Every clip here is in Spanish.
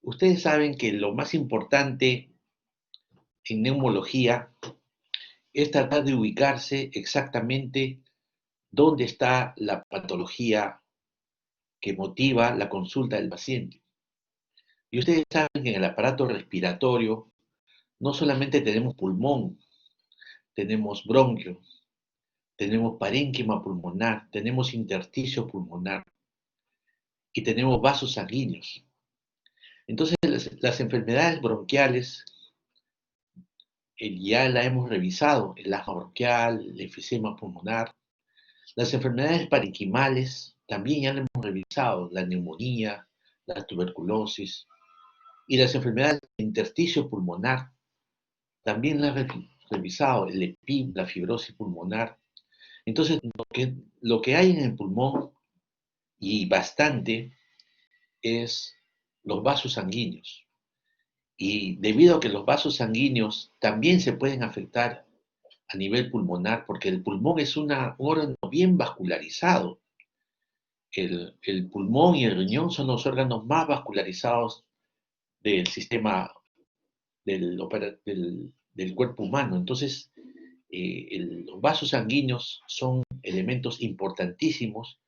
Ustedes saben que lo más importante en neumología es tratar de ubicarse exactamente dónde está la patología que motiva la consulta del paciente. Y ustedes saben que en el aparato respiratorio no solamente tenemos pulmón, tenemos bronquio, tenemos parénquima pulmonar, tenemos intersticio pulmonar y tenemos vasos sanguíneos. Entonces, las enfermedades bronquiales ya la hemos revisado, el asma bronquial, el enfisema pulmonar. Las enfermedades parenquimales también ya la hemos revisado, la neumonía, la tuberculosis. Y las enfermedades de intersticio pulmonar también la hemos revisado, el EPIP, la fibrosis pulmonar. Entonces, lo que hay en el pulmón, y bastante, es los vasos sanguíneos. Y debido a que los vasos sanguíneos también se pueden afectar a nivel pulmonar, porque el pulmón es un órgano bien vascularizado. El pulmón y el riñón son los órganos más vascularizados del sistema del cuerpo humano. Entonces, los vasos sanguíneos son elementos importantísimos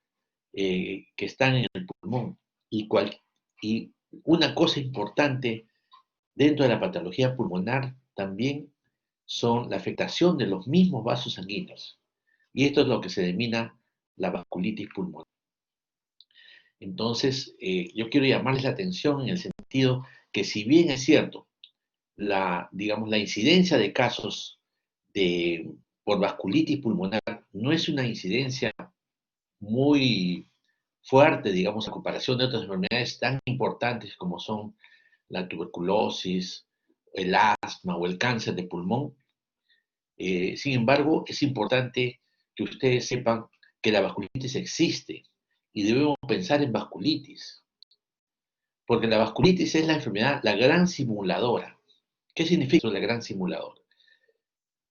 que están en el pulmón. Y una cosa importante dentro de la patología pulmonar también son la afectación de los mismos vasos sanguíneos. Y esto es lo que se denomina la vasculitis pulmonar. Entonces, yo quiero llamarles la atención en el sentido que si bien es cierto, digamos, la incidencia de casos por vasculitis pulmonar no es una incidencia muy fuerte, digamos, a comparación de otras enfermedades tan importantes como son la tuberculosis, el asma o el cáncer de pulmón. Sin embargo, es importante que ustedes sepan que la vasculitis existe y debemos pensar en vasculitis, porque la vasculitis es la enfermedad, la gran simuladora. ¿Qué significa la gran simuladora?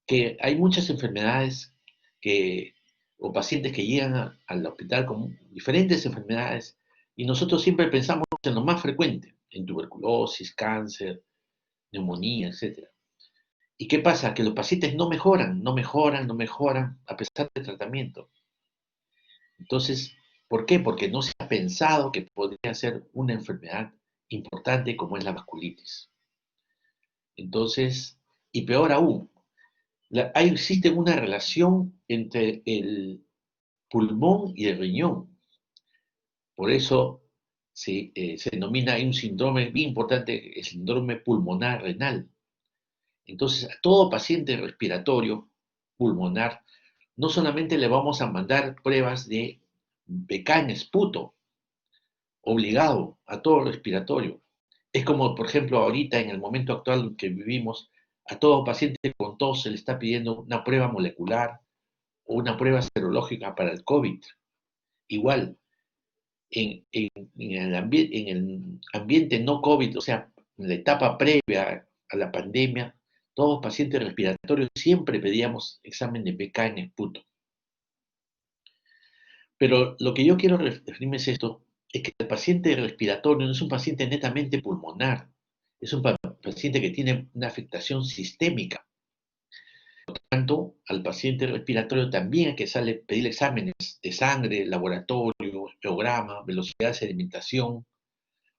Que hay muchas enfermedades o pacientes que llegan al hospital con diferentes enfermedades y nosotros siempre pensamos en lo más frecuente, en tuberculosis, cáncer, neumonía, etc. ¿Y qué pasa? Que los pacientes no mejoran, no mejoran, no mejoran a pesar del tratamiento. Entonces, ¿por qué? Porque no se ha pensado que podría ser una enfermedad importante como es la vasculitis. Entonces, y peor aún, existe una relación entre el pulmón y el riñón. Por eso se denomina, hay un síndrome bien importante, el síndrome pulmonar renal. Entonces, a todo paciente respiratorio pulmonar, no solamente le vamos a mandar pruebas de PK en esputo, obligado a todo respiratorio. Es como, por ejemplo, ahorita, en el momento actual que vivimos, a todo paciente con tos se le está pidiendo una prueba molecular o una prueba serológica para el COVID. Igual, en el ambiente no COVID, o sea, en la etapa previa a la pandemia, todos pacientes respiratorios siempre pedíamos examen de PK en esputo. Pero lo que yo quiero referirme es esto, es que el paciente respiratorio no es un paciente netamente pulmonar, es un paciente que tiene una afectación sistémica. Por lo tanto, al paciente respiratorio también hay que pedir exámenes de sangre, laboratorio, hemograma, velocidad de sedimentación.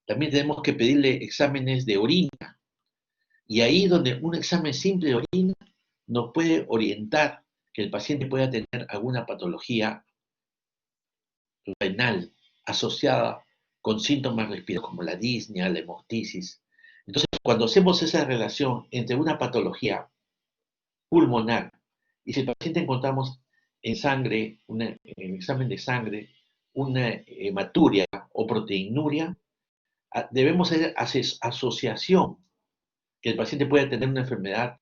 También tenemos que pedirle exámenes de orina. Y ahí donde un examen simple de orina nos puede orientar que el paciente pueda tener alguna patología renal asociada con síntomas respiratorios como la disnea, la hemoptisis. Entonces, cuando hacemos esa relación entre una patología pulmonar y si el paciente encontramos en sangre, en el examen de sangre, una hematuria o proteinuria, debemos hacer asociación que el paciente puede tener una enfermedad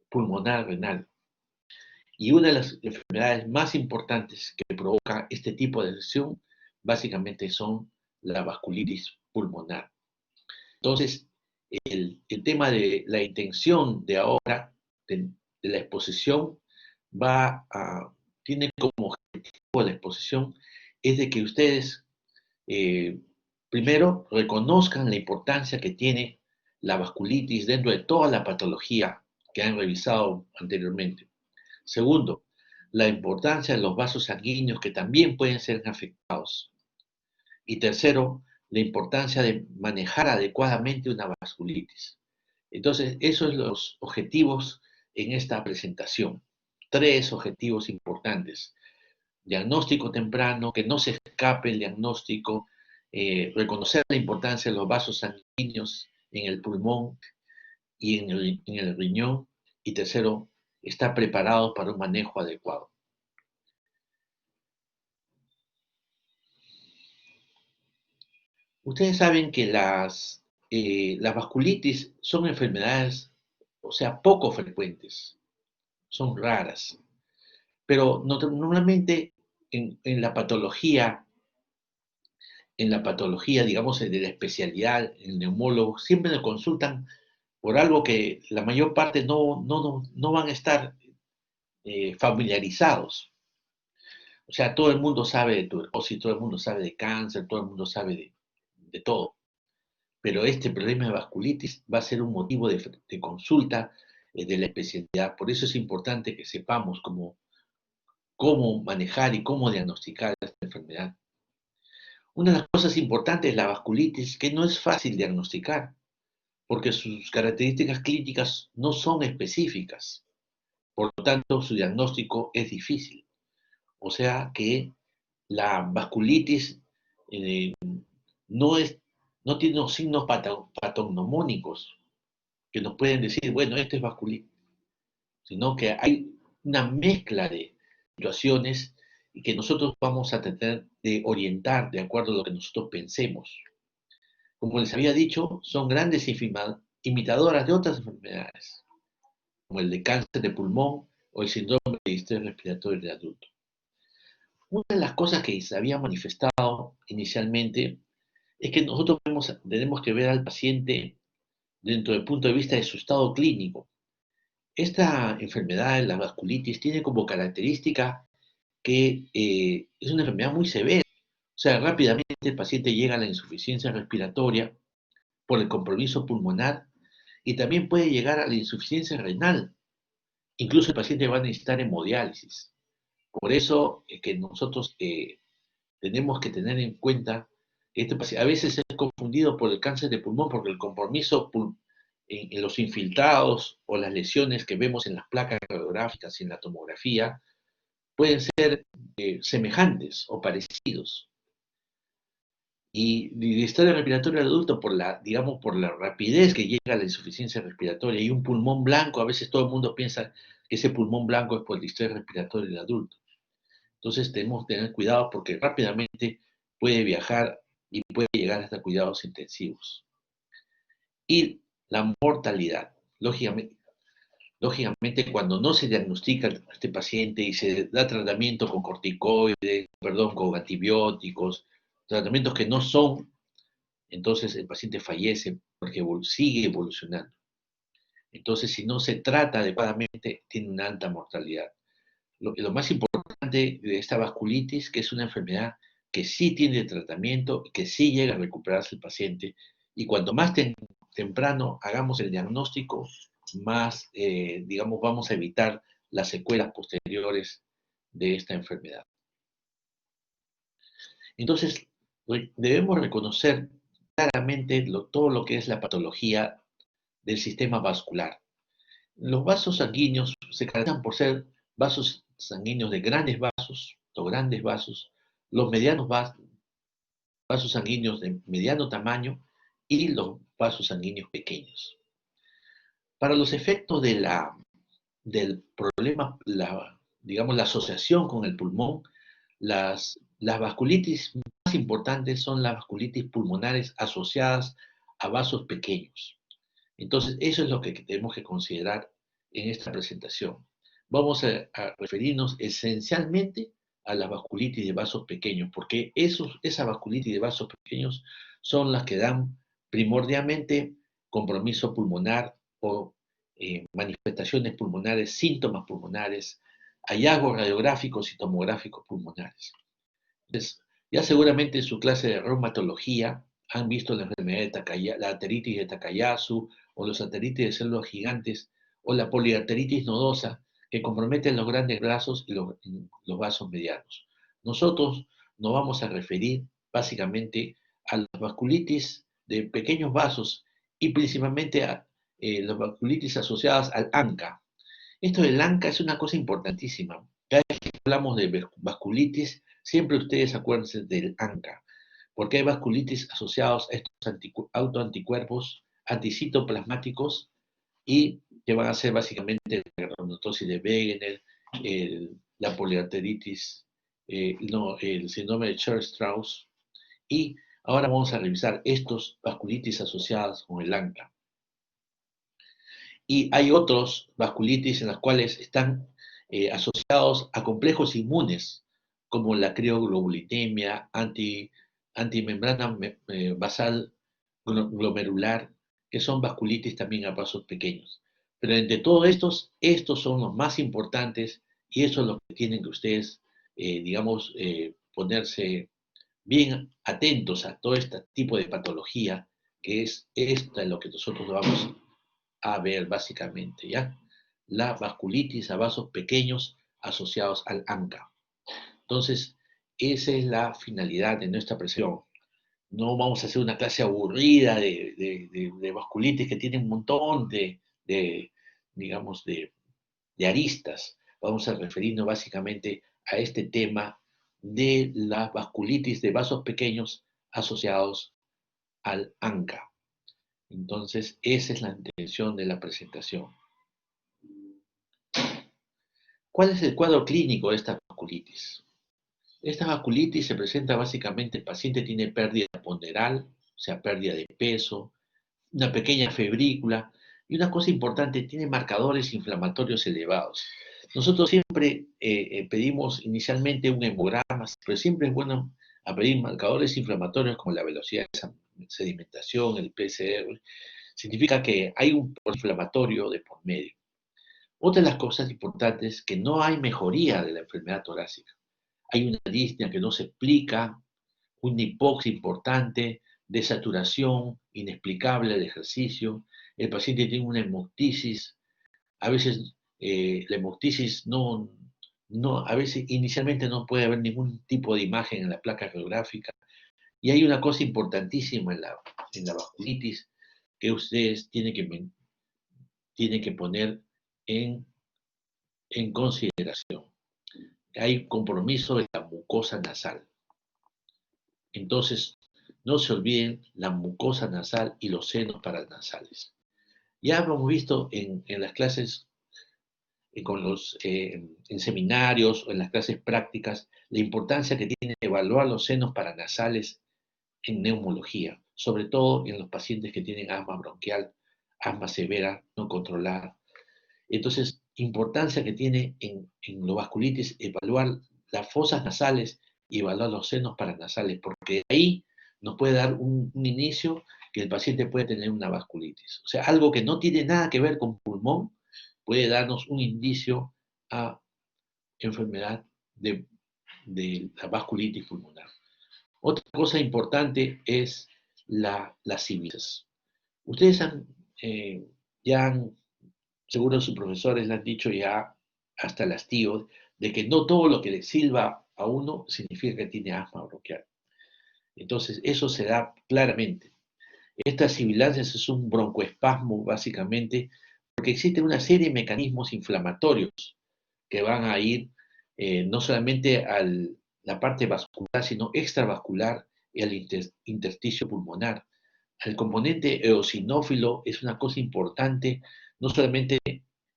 pulmonar renal. Y una de las enfermedades más importantes que provoca este tipo de lesión básicamente son la vasculitis pulmonar. Entonces, el tema de la intención de ahora, de la exposición, tiene como objetivo la exposición, es de que ustedes Primero, reconozcan la importancia que tiene la vasculitis dentro de toda la patología que han revisado anteriormente. Segundo, la importancia de los vasos sanguíneos que también pueden ser afectados. Y tercero, la importancia de manejar adecuadamente una vasculitis. Entonces, esos son los objetivos en esta presentación. Tres objetivos importantes. Diagnóstico temprano, que no se escape el diagnóstico, reconocer la importancia de los vasos sanguíneos en el pulmón y en el riñón. Y tercero, estar preparado para un manejo adecuado. Ustedes saben que las vasculitis son enfermedades, o sea, poco frecuentes, son raras, pero normalmente en la patología, digamos, de la especialidad, el neumólogo, siempre nos consultan por algo que la mayor parte no van a estar familiarizados. O sea, todo el mundo sabe de tuberculosis, todo el mundo sabe de cáncer, todo el mundo sabe de todo. Pero este problema de vasculitis va a ser un motivo de consulta de la especialidad. Por eso es importante que sepamos cómo manejar y cómo diagnosticar esta enfermedad. Una de las cosas importantes es la vasculitis, que no es fácil diagnosticar, porque sus características clínicas no son específicas. Por lo tanto, su diagnóstico es difícil. O sea que la vasculitis eh, no, no tiene unos signos patognomónicos que nos pueden decir, bueno, esto es vasculitis, sino que hay una mezcla de situaciones y que nosotros vamos a tratar de orientar de acuerdo a lo que nosotros pensemos. Como les había dicho, son grandes imitadoras de otras enfermedades, como el de cáncer de pulmón o el síndrome de distrés respiratorio del adulto. Una de las cosas que se había manifestado inicialmente es que nosotros tenemos que ver al paciente dentro del punto de vista de su estado clínico. Esta enfermedad, la vasculitis, tiene como característica que es una enfermedad muy severa. O sea, rápidamente el paciente llega a la insuficiencia respiratoria por el compromiso pulmonar y también puede llegar a la insuficiencia renal. Incluso el paciente va a necesitar hemodiálisis. Por eso es que nosotros tenemos que tener en cuenta que a veces es confundido por el cáncer de pulmón porque el compromiso en los infiltrados o las lesiones que vemos en las placas radiográficas y en la tomografía pueden ser semejantes o parecidos. Y el distrés respiratorio del adulto, digamos, por la rapidez que llega a la insuficiencia respiratoria y un pulmón blanco, a veces todo el mundo piensa que ese pulmón blanco es por el distrés respiratorio del adulto. Entonces tenemos que tener cuidado porque rápidamente puede viajar y puede llegar hasta cuidados intensivos. Y la mortalidad, lógicamente cuando no se diagnostica a este paciente y se da tratamiento con corticoides, con antibióticos, tratamientos que no son, entonces el paciente fallece porque sigue evolucionando. Entonces, si no se trata adecuadamente, tiene una alta mortalidad. Lo más importante de esta vasculitis, que es una enfermedad que sí tiene tratamiento, que sí llega a recuperarse el paciente, y cuanto más temprano hagamos el diagnóstico, más, digamos, vamos a evitar las secuelas posteriores de esta enfermedad. Entonces, debemos reconocer claramente todo lo que es la patología del sistema vascular. Los vasos sanguíneos se caracterizan por ser vasos sanguíneos de grandes vasos o grandes vasos, los medianos vasos sanguíneos de mediano tamaño y los vasos sanguíneos pequeños. Para los efectos del problema, digamos, la asociación con el pulmón, las vasculitis más importantes son las vasculitis pulmonares asociadas a vasos pequeños. Entonces, eso es lo que tenemos que considerar en esta presentación. Vamos a referirnos esencialmente a la vasculitis de vasos pequeños, porque esas vasculitis de vasos pequeños son las que dan primordialmente compromiso pulmonar o manifestaciones pulmonares, síntomas pulmonares, hallazgos radiográficos y tomográficos pulmonares. Entonces, ya seguramente en su clase de reumatología han visto la enfermedad de la arteritis de Takayasu, o los arteritis de células gigantes, o la poliarteritis nodosa, que comprometen los grandes vasos y los vasos medianos. Nosotros nos vamos a referir básicamente a las vasculitis de pequeños vasos y principalmente a las vasculitis asociadas al ANCA. Esto del ANCA es una cosa importantísima. Cada vez que hablamos de vasculitis, siempre ustedes acuérdense del ANCA, porque hay vasculitis asociados a estos autoanticuerpos anticitoplasmáticos y que van a ser básicamente la granulomatosis de Wegener, la poliarteritis, el síndrome de Church-Strauss, y ahora vamos a revisar estos vasculitis asociadas con el ANCA. Y hay otros vasculitis en las cuales están asociados a complejos inmunes, como la crioglobulinemia, antimembrana basal glomerular, que son vasculitis también a vasos pequeños. Pero entre todos estos son los más importantes y eso es lo que tienen que ustedes, ponerse bien atentos a todo este tipo de patología, que es esta lo que nosotros vamos a ver básicamente, ¿ya? La vasculitis a vasos pequeños asociados al ANCA. Entonces, esa es la finalidad de nuestra presentación. No vamos a hacer una clase aburrida de vasculitis que tiene un montón digamos, de aristas. Vamos a referirnos básicamente a este tema de la vasculitis de vasos pequeños asociados al ANCA. Entonces, esa es la intención de la presentación. ¿Cuál es el cuadro clínico de esta vasculitis? Esta vasculitis se presenta básicamente, el paciente tiene pérdida ponderal, o sea, pérdida de peso, una pequeña febrícula, y una cosa importante, tiene marcadores inflamatorios elevados. Nosotros siempre pedimos inicialmente un hemograma, pero siempre es bueno a pedir marcadores inflamatorios como la velocidad de sedimentación, el PCR. Significa que hay un inflamatorio de por medio. Otra de las cosas importantes es que no hay mejoría de la enfermedad torácica. Hay una disnea que no se explica, una hipoxia importante, desaturación inexplicable del ejercicio, el paciente tiene una hemoptisis, a veces la hemoptisis a veces inicialmente no puede haber ningún tipo de imagen en la placa radiográfica. Y hay una cosa importantísima en la vasculitis que ustedes tienen que poner en consideración. Hay compromiso de la mucosa nasal. Entonces, no se olviden la mucosa nasal y los senos paranasales. Ya hemos visto en las clases, en seminarios o en las clases prácticas, la importancia que tiene evaluar los senos paranasales en neumología, sobre todo en los pacientes que tienen asma bronquial, asma severa, no controlada. Entonces, importancia que tiene en los vasculitis evaluar las fosas nasales y evaluar los senos paranasales, porque ahí nos puede dar un inicio que el paciente puede tener una vasculitis. O sea, algo que no tiene nada que ver con pulmón puede darnos un indicio a enfermedad de la vasculitis pulmonar. Otra cosa importante es las sibilas. Ustedes seguro sus profesores le han dicho ya hasta el hastío, de que no todo lo que le silba a uno significa que tiene asma bronquial. Entonces, eso se da claramente. Estas sibilancias es un broncoespasmo, básicamente, porque existe una serie de mecanismos inflamatorios que van a ir no solamente a la parte vascular, sino extravascular y al intersticio pulmonar. El componente eosinófilo es una cosa importante, no solamente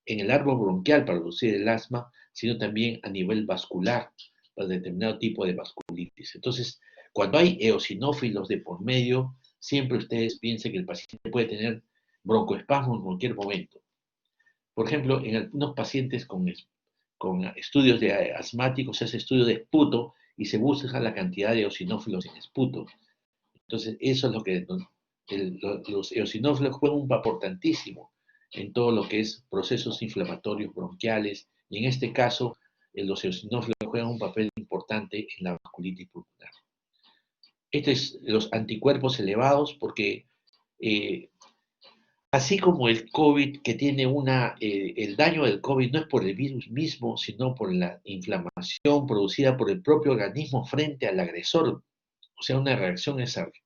en el árbol bronquial para producir el asma, sino también a nivel vascular para determinado tipo de vasculitis. Entonces, cuando hay eosinófilos de por medio, siempre ustedes piensen que el paciente puede tener broncoespasmo en cualquier momento. Por ejemplo, en algunos pacientes con estudios de asmáticos se hace estudio de esputo y se busca la cantidad de eosinófilos en esputo. Entonces, eso es lo que los eosinófilos juegan un papel importantísimo en todo lo que es procesos inflamatorios bronquiales, y en este caso, los eosinófilos juegan un papel importante en la vasculitis pulmonar. los anticuerpos elevados, porque eh, así como el COVID, que tiene el daño del COVID no es por el virus mismo, sino por la inflamación producida por el propio organismo frente al agresor, o sea, una reacción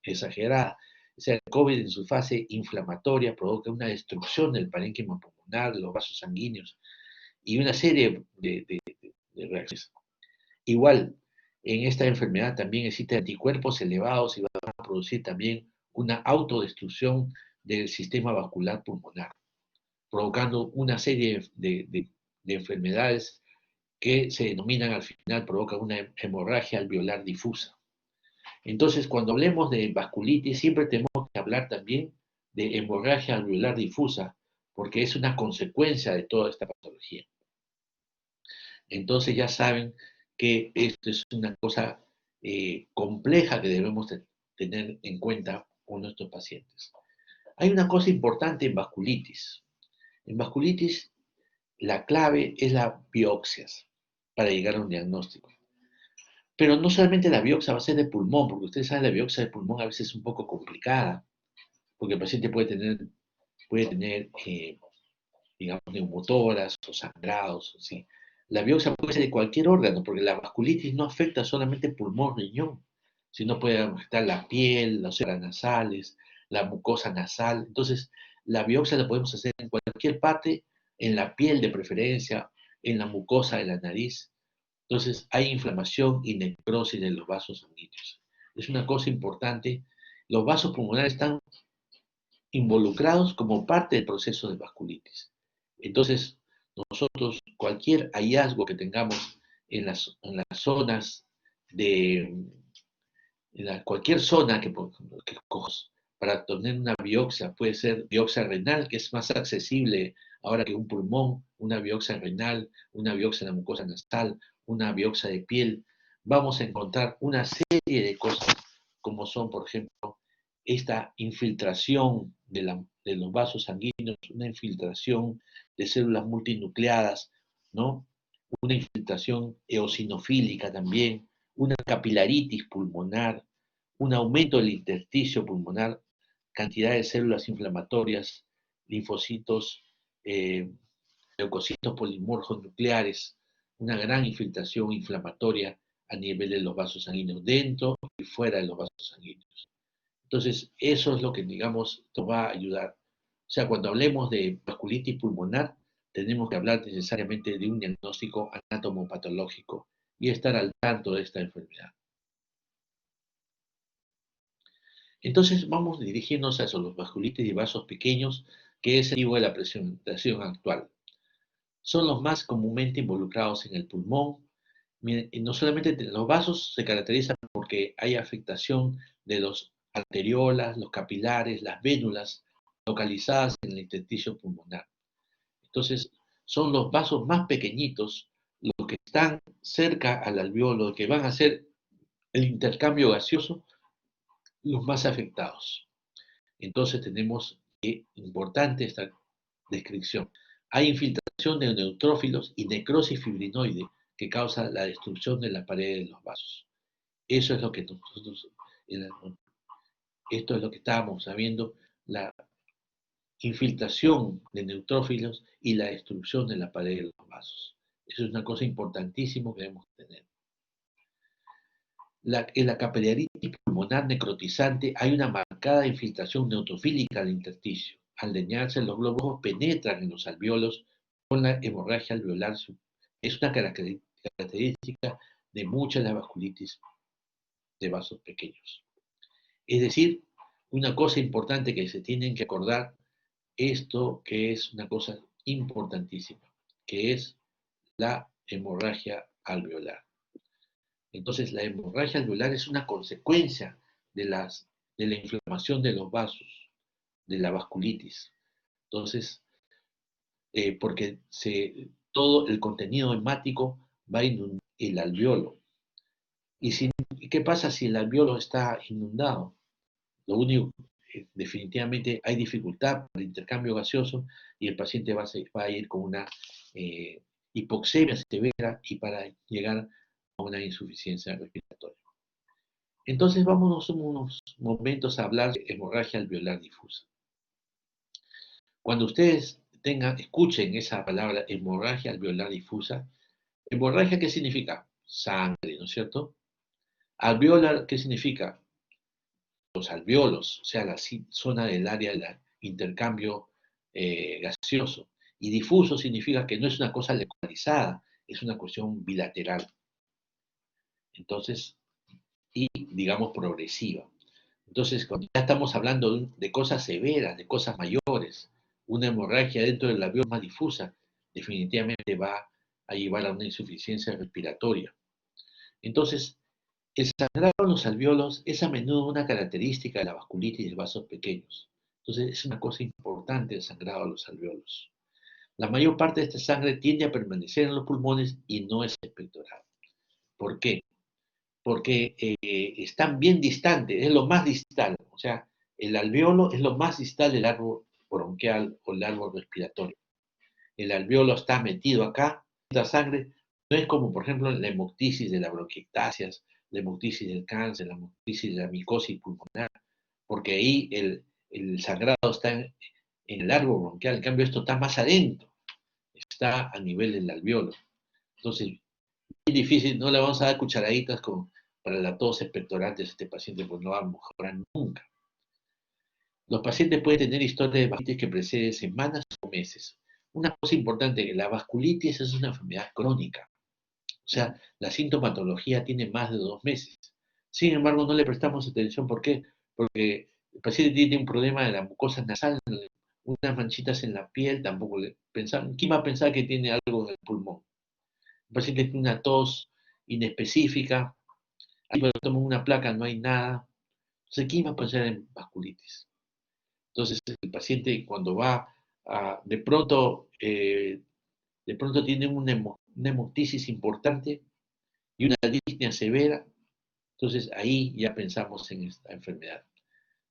exagerada. O sea, el COVID en su fase inflamatoria provoca una destrucción del parénquima pulmonar, de los vasos sanguíneos y una serie de reacciones. Igual, en esta enfermedad también existen anticuerpos elevados y van a producir también una autodestrucción del sistema vascular pulmonar, provocando una serie de enfermedades que se denominan al final, provocan una hemorragia alveolar difusa. Entonces, cuando hablemos de vasculitis, siempre tenemos que hablar también de hemorragia alveolar difusa, porque es una consecuencia de toda esta patología. Entonces ya saben que esto es una cosa compleja que debemos tener en cuenta con nuestros pacientes. Hay una cosa importante en vasculitis. En vasculitis, la clave es la biopsias para llegar a un diagnóstico. Pero no solamente la biopsia va a ser de pulmón, porque ustedes saben, la biopsia de pulmón a veces es un poco complicada, porque el paciente puede tener digamos, neumotoras o sangrados, ¿sí? La biopsia puede ser de cualquier órgano, porque la vasculitis no afecta solamente pulmón, riñón, sino puede afectar la piel, las células nasales, la mucosa nasal. Entonces, la biopsia la podemos hacer en cualquier parte, en la piel de preferencia, en la mucosa de la nariz. Entonces, hay inflamación y necrosis de los vasos sanguíneos. Es una cosa importante. Los vasos pulmonares están involucrados como parte del proceso de vasculitis. Entonces, nosotros, cualquier hallazgo que tengamos en las zonas de, cualquier zona que cojos para tener una biopsia, puede ser biopsia renal, que es más accesible ahora que un pulmón, una biopsia renal, una biopsia de la mucosa nasal, una biopsia de piel, vamos a encontrar una serie de cosas como son, por ejemplo, esta infiltración de los vasos sanguíneos, una infiltración de células multinucleadas, ¿no? Una infiltración eosinofílica también, una capilaritis pulmonar, un aumento del intersticio pulmonar, cantidad de células inflamatorias, linfocitos, eh, leucocitos polimorfos nucleares, una gran infiltración inflamatoria a nivel de los vasos sanguíneos, dentro y fuera de los vasos sanguíneos. Entonces, eso es lo que, digamos, nos va a ayudar. O sea, cuando hablemos de vasculitis pulmonar, tenemos que hablar necesariamente de un diagnóstico anatomopatológico y estar al tanto de esta enfermedad. Entonces, vamos dirigirnos a los vasculitis de vasos pequeños, que es el motivo de la presentación actual. Son los más comúnmente involucrados en el pulmón. Y no solamente los vasos se caracterizan porque hay afectación de los arteriolas, los capilares, las vénulas localizadas en el intersticio pulmonar. Entonces, son los vasos más pequeñitos, los que están cerca al alveolo, que van a hacer el intercambio gaseoso, los más afectados. Entonces tenemos importante esta descripción. Hay infiltración de neutrófilos y necrosis fibrinoide que causa la destrucción de la pared de los vasos. Eso es lo que nosotros, esto es lo que estábamos sabiendo, la infiltración de neutrófilos y la destrucción de la pared de los vasos. Eso es una cosa importantísima que debemos tener. En la capilaritis pulmonar necrotizante hay una marcada infiltración neutrofílica del intersticio. Al dañarse, los glóbulos penetran en los alveolos con la hemorragia alveolar. Es una característica de muchas de las vasculitis de vasos pequeños. Es decir, una cosa importante que se tienen que acordar, esto que es una cosa importantísima, que es la hemorragia alveolar. Entonces, la hemorragia alveolar es una consecuencia de la inflamación de los vasos, de la vasculitis. Entonces, porque todo el contenido hemático va a inundar el alveolo. ¿Y qué pasa si el alveolo está inundado? Lo único, definitivamente hay dificultad para el intercambio gaseoso y el paciente va a ir con una hipoxemia severa y para llegar a una insuficiencia respiratoria. Entonces vámonos unos momentos a hablar de hemorragia alveolar difusa. Cuando ustedes escuchen esa palabra hemorragia alveolar difusa, hemorragia, ¿qué significa? Sangre, ¿no es cierto? Alveolar, ¿qué significa? Los alveolos, o sea, la zona del área del intercambio gaseoso. Y difuso significa que no es una cosa localizada, es una cuestión bilateral. Entonces, y digamos progresiva. Entonces, cuando ya estamos hablando de cosas severas, de cosas mayores, una hemorragia dentro del alveolo más difusa, definitivamente va a llevar a una insuficiencia respiratoria. Entonces, el sangrado en los alveolos es a menudo una característica de la vasculitis de vasos pequeños. Entonces, es una cosa importante el sangrado de los alveolos. La mayor parte de esta sangre tiende a permanecer en los pulmones y no es expectorada. ¿Por qué? Porque están bien distantes, es lo más distal, o sea, el alveolo es lo más distal del árbol bronquial o el árbol respiratorio. El alveolo está metido acá, la sangre, no es como, por ejemplo, la hemoptisis de la bronquiectasias, la hemoptisis del cáncer, la hemoptisis de la micosis pulmonar, porque ahí el sangrado está en el árbol bronquial, en cambio esto está más adentro, está a nivel del alveolo. Entonces, es difícil, no le vamos a dar cucharaditas para la tos expectorante a este paciente, pues no va a mejorar nunca. Los pacientes pueden tener historias de vasculitis que preceden semanas o meses. Una cosa importante, la vasculitis es una enfermedad crónica, o sea, la sintomatología tiene más de 2 meses. Sin embargo, no le prestamos atención. ¿Por qué? Porque el paciente tiene un problema de la mucosa nasal, unas manchitas en la piel, tampoco le pensamos. ¿Quién va a pensar que tiene algo en el pulmón? El paciente tiene una tos inespecífica, ahí cuando toman una placa no hay nada. Entonces, ¿quién va a pensar en vasculitis? Entonces, el paciente cuando va de pronto tiene una hemoptisis importante y una disnea severa, entonces ahí ya pensamos en esta enfermedad.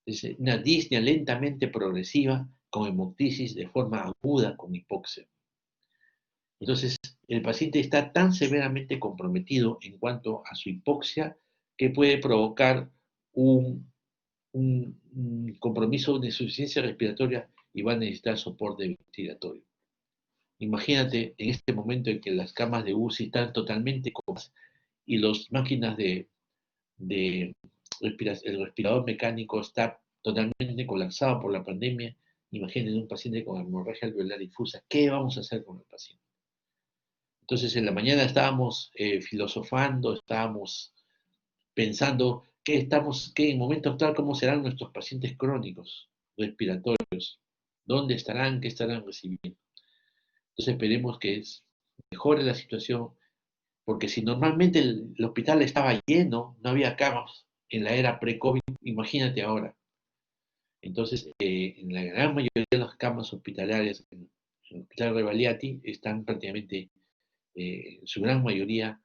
Es una disnea lentamente progresiva con hemoptisis de forma aguda con hipoxia. Entonces, el paciente está tan severamente comprometido en cuanto a su hipoxia que puede provocar un compromiso de insuficiencia respiratoria y va a necesitar soporte ventilatorio. Imagínate en este momento en que las camas de UCI están totalmente copadas y las máquinas el respirador mecánico está totalmente colapsado por la pandemia. Imagínate un paciente con hemorragia alveolar difusa. ¿Qué vamos a hacer con el paciente? Entonces en la mañana estábamos filosofando, estábamos pensando qué en momento actual, cómo serán nuestros pacientes crónicos respiratorios, dónde estarán, qué estarán recibiendo. Entonces esperemos que mejore la situación, porque si normalmente el hospital estaba lleno, no había camas en la era pre-COVID, imagínate ahora. Entonces, en la gran mayoría de las camas hospitalarias, en el Hospital Revaliati, están prácticamente, en su gran mayoría,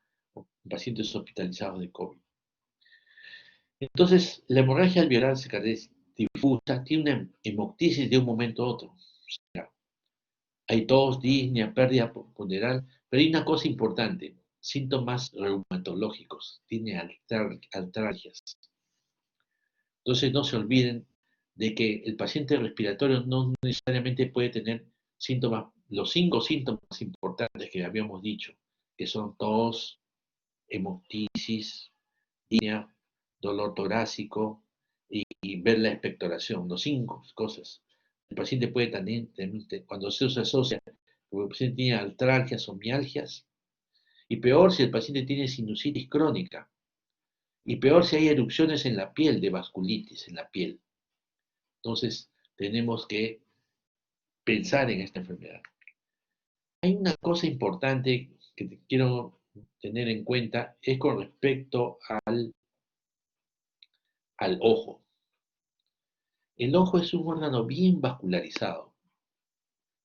pacientes hospitalizados de COVID. Entonces, la hemorragia alveolar difusa tiene una hemoptisis de un momento a otro. O sea, hay tos, disnea, pérdida ponderal, pero hay una cosa importante, síntomas reumatológicos, tiene artralgias. Entonces no se olviden de que el paciente respiratorio no necesariamente puede tener síntomas, los 5 síntomas importantes que habíamos dicho, que son tos, hemoptisis, disnea, dolor torácico y ver la expectoración, los 5 cosas. El paciente puede también, cuando se asocia, el paciente tiene artralgias o mialgias, y peor si el paciente tiene sinusitis crónica, y peor si hay erupciones en la piel de vasculitis en la piel. Entonces, tenemos que pensar en esta enfermedad. Hay una cosa importante que quiero tener en cuenta, es con respecto al ojo. El ojo es un órgano bien vascularizado.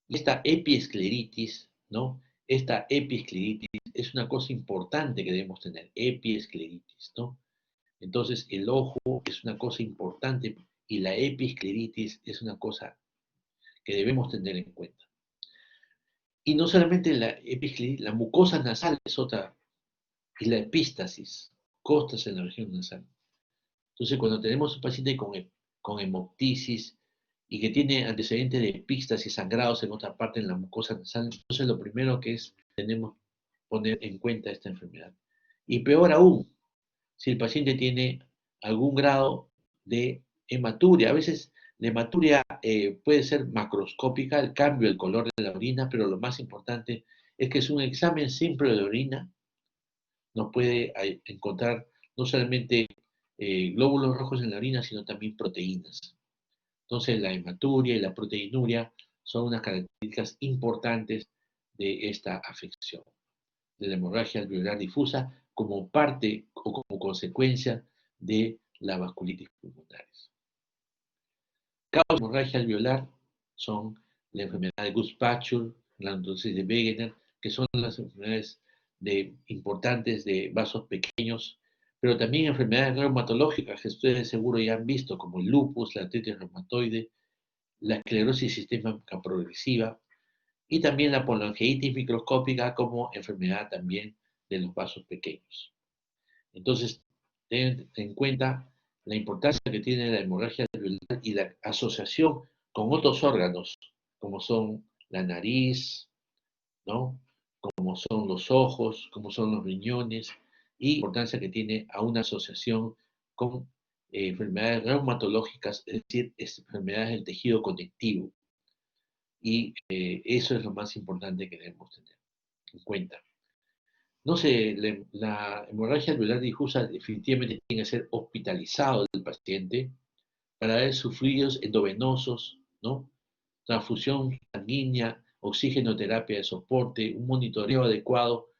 Y esta epiescleritis, ¿no? Esta epiescleritis es una cosa importante que debemos tener, epiescleritis, ¿no? Entonces, el ojo es una cosa importante y la epiescleritis es una cosa que debemos tener en cuenta. Y no solamente la epiescleritis, la mucosa nasal es otra, y la epístasis, costas en la región nasal. Entonces, cuando tenemos un paciente con hemoptisis y que tiene antecedentes de epíxtasis y sangrados en otra parte en la mucosa nasal, entonces lo primero que tenemos que poner en cuenta esta enfermedad. Y peor aún, si el paciente tiene algún grado de hematuria. A veces la hematuria puede ser macroscópica, el cambio del color de la orina, pero lo más importante es que es un examen simple de orina, nos puede encontrar no solamente glóbulos rojos en la orina, sino también proteínas. Entonces, la hematuria y la proteinuria son unas características importantes de esta afección, de la hemorragia alveolar difusa, como parte o como consecuencia de la vasculitis pulmonares. Causas de hemorragia alveolar son la enfermedad de Guth-Pachel, la endosis de Wegener, que son las enfermedades importantes de vasos pequeños, pero también enfermedades reumatológicas que ustedes seguro ya han visto, como el lupus, la artritis reumatoide, la esclerosis sistémica progresiva y también la polongiitis microscópica como enfermedad también de los vasos pequeños. Entonces, ten en cuenta la importancia que tiene la hemorragia alveolar y la asociación con otros órganos, como son la nariz, ¿no? Como son los ojos, como son los riñones, y la importancia que tiene a una asociación con enfermedades reumatológicas, es decir, enfermedades del tejido conectivo. Y eso es lo más importante que debemos tener en cuenta. No sé, la hemorragia alveolar difusa definitivamente tiene que ser hospitalizado el paciente para ver sus fluidos endovenosos, ¿no? Transfusión sanguínea, oxigenoterapia de soporte, un monitoreo adecuado,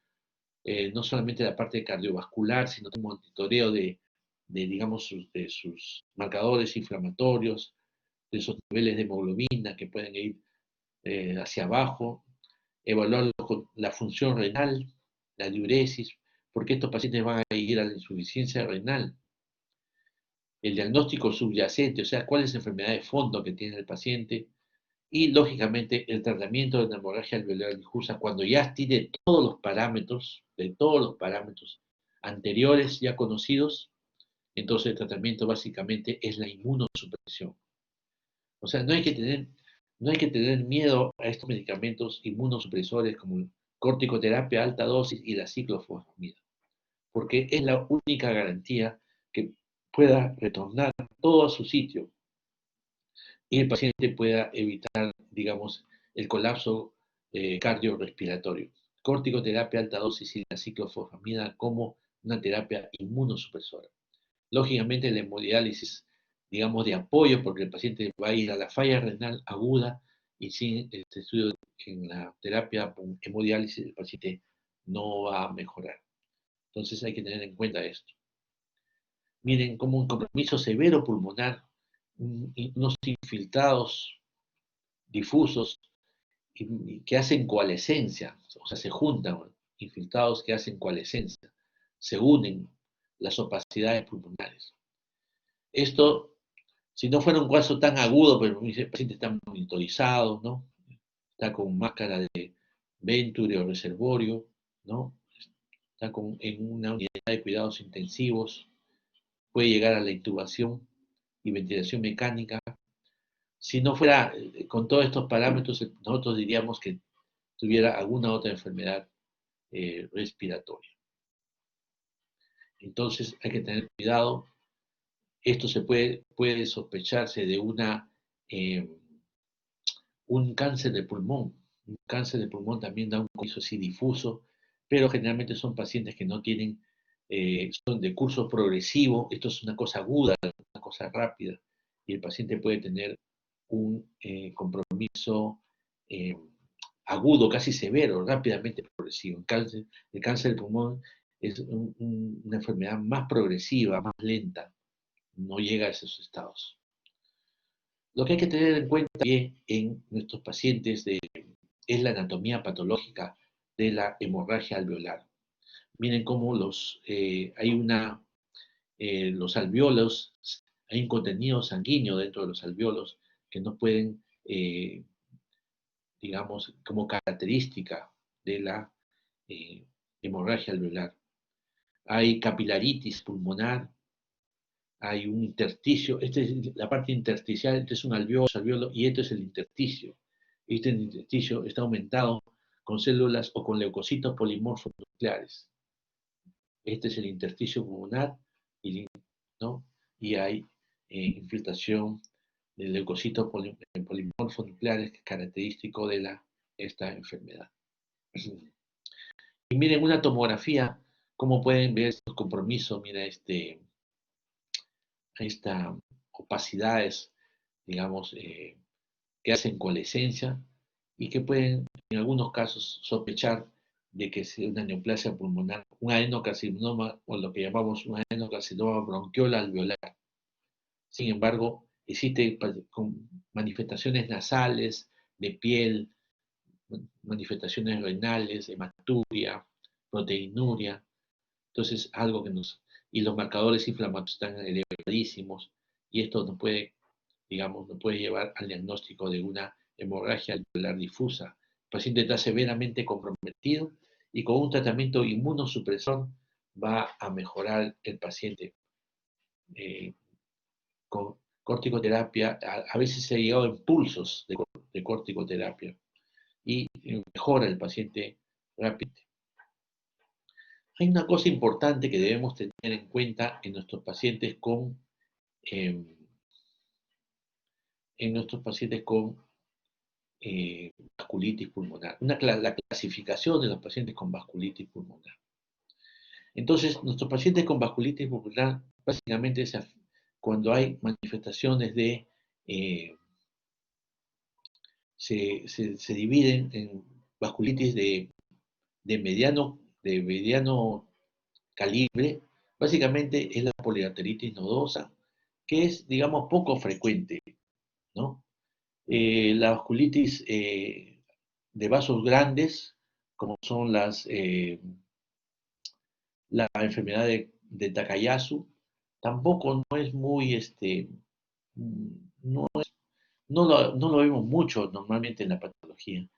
no solamente la parte cardiovascular, sino un monitoreo digamos, de sus marcadores inflamatorios, de sus niveles de hemoglobina que pueden ir hacia abajo, evaluar la función renal, la diuresis, porque estos pacientes van a ir a la insuficiencia renal. El diagnóstico subyacente, o sea, cuál es la enfermedad de fondo que tiene el paciente, y lógicamente el tratamiento de la hemorragia alveolar difusa cuando ya tiene todos los parámetros, de todos los parámetros anteriores ya conocidos, entonces el tratamiento básicamente es la inmunosupresión. O sea, no hay que tener miedo a estos medicamentos inmunosupresores como corticoterapia alta dosis y la ciclofosfamida, porque es la única garantía que pueda retornar todo a su sitio y el paciente pueda evitar, digamos, el colapso cardiorrespiratorio. Corticoterapia alta dosis y la ciclofosfamida como una terapia inmunosupresora. Lógicamente la hemodiálisis, digamos, de apoyo, porque el paciente va a ir a la falla renal aguda y sin este estudio en la terapia con hemodiálisis el paciente no va a mejorar. Entonces hay que tener en cuenta esto. Miren, como un compromiso severo pulmonar, unos infiltrados difusos que hacen coalescencia, o sea, se juntan infiltrados que hacen coalescencia, se unen las opacidades pulmonares. Esto, si no fuera un caso tan agudo, pero el paciente está monitorizado, ¿no? Está con máscara de Venturi o reservorio, ¿no? Está en una unidad de cuidados intensivos, puede llegar a la intubación y ventilación mecánica. Si no fuera con todos estos parámetros, nosotros diríamos que tuviera alguna otra enfermedad respiratoria. Entonces hay que tener cuidado. Esto puede sospecharse de un cáncer de pulmón. Un cáncer de pulmón también da un comienzo así difuso, pero generalmente son pacientes que no tienen, son de curso progresivo. Esto es una cosa aguda, una cosa rápida, y el paciente puede tener un compromiso agudo, casi severo, rápidamente progresivo. El cáncer del pulmón es una enfermedad más progresiva, más lenta, no llega a esos estados. Lo que hay que tener en cuenta también en nuestros pacientes es la anatomía patológica de la hemorragia alveolar. Miren cómo los alveolos, hay un contenido sanguíneo dentro de los alveolos que no pueden, digamos, como característica de la hemorragia alveolar. Hay capilaritis pulmonar, hay un intersticio, esta es la parte intersticial, este es un alveolo, y este es el intersticio. Este intersticio está aumentado con células o con leucocitos polimorfos nucleares. Este es el intersticio pulmonar, y, ¿no? Y hay infiltración de leucocitos polimorfos nucleares, que es característico de esta enfermedad. Y miren una tomografía, cómo pueden ver estos compromisos, mira estas opacidades, digamos, que hacen coalescencia y que pueden, en algunos casos, sospechar de que es una neoplasia pulmonar, un adenocarcinoma, o lo que llamamos un adenocarcinoma bronquiol alveolar. Sin embargo, existen con manifestaciones nasales, de piel, manifestaciones renales, hematuria, proteinuria. Entonces, algo que nos... Y los marcadores inflamatorios están elevadísimos, y esto nos puede, digamos, nos puede llevar al diagnóstico de una hemorragia alveolar difusa. El paciente está severamente comprometido, y con un tratamiento inmunosupresor va a mejorar el paciente. Con corticoterapia, a veces se ha llegado a impulsos de corticoterapia, y mejora el paciente rápidamente. Hay una cosa importante que debemos tener en cuenta en nuestros pacientes con, eh, vasculitis pulmonar, la clasificación de los pacientes con vasculitis pulmonar. Entonces, nuestros pacientes con vasculitis pulmonar, básicamente es cuando hay manifestaciones se dividen en vasculitis de mediano calibre. Básicamente es la poliarteritis nodosa, que es, digamos, poco frecuente, ¿no? La vasculitis de vasos grandes, como son la enfermedad de Takayasu, tampoco no es muy, no, no lo vemos mucho normalmente en la patología.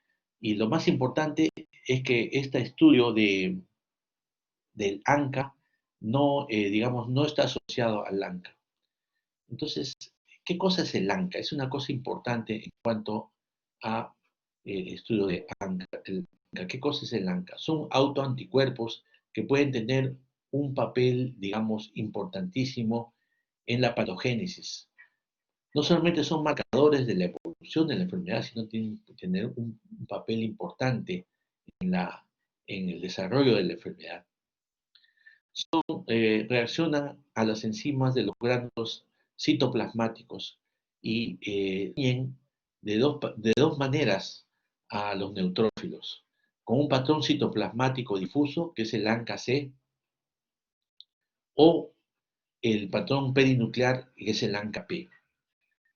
Y lo más importante es que este estudio del ANCA no, digamos, no está asociado al ANCA. Entonces, ¿qué cosa es el ANCA? Es una cosa importante en cuanto a estudio de ANCA. ¿Qué cosa es el ANCA? Son autoanticuerpos que pueden tener un papel, digamos, importantísimo en la patogénesis. No solamente son marcadores de la evolución de la enfermedad, sino tienen que tener un papel importante en el desarrollo de la enfermedad. Reaccionan a las enzimas de los granulos citoplasmáticos, y de dos maneras a los neutrófilos, con un patrón citoplasmático difuso, que es el ANCA-C, o el patrón perinuclear, que es el ANCA-P.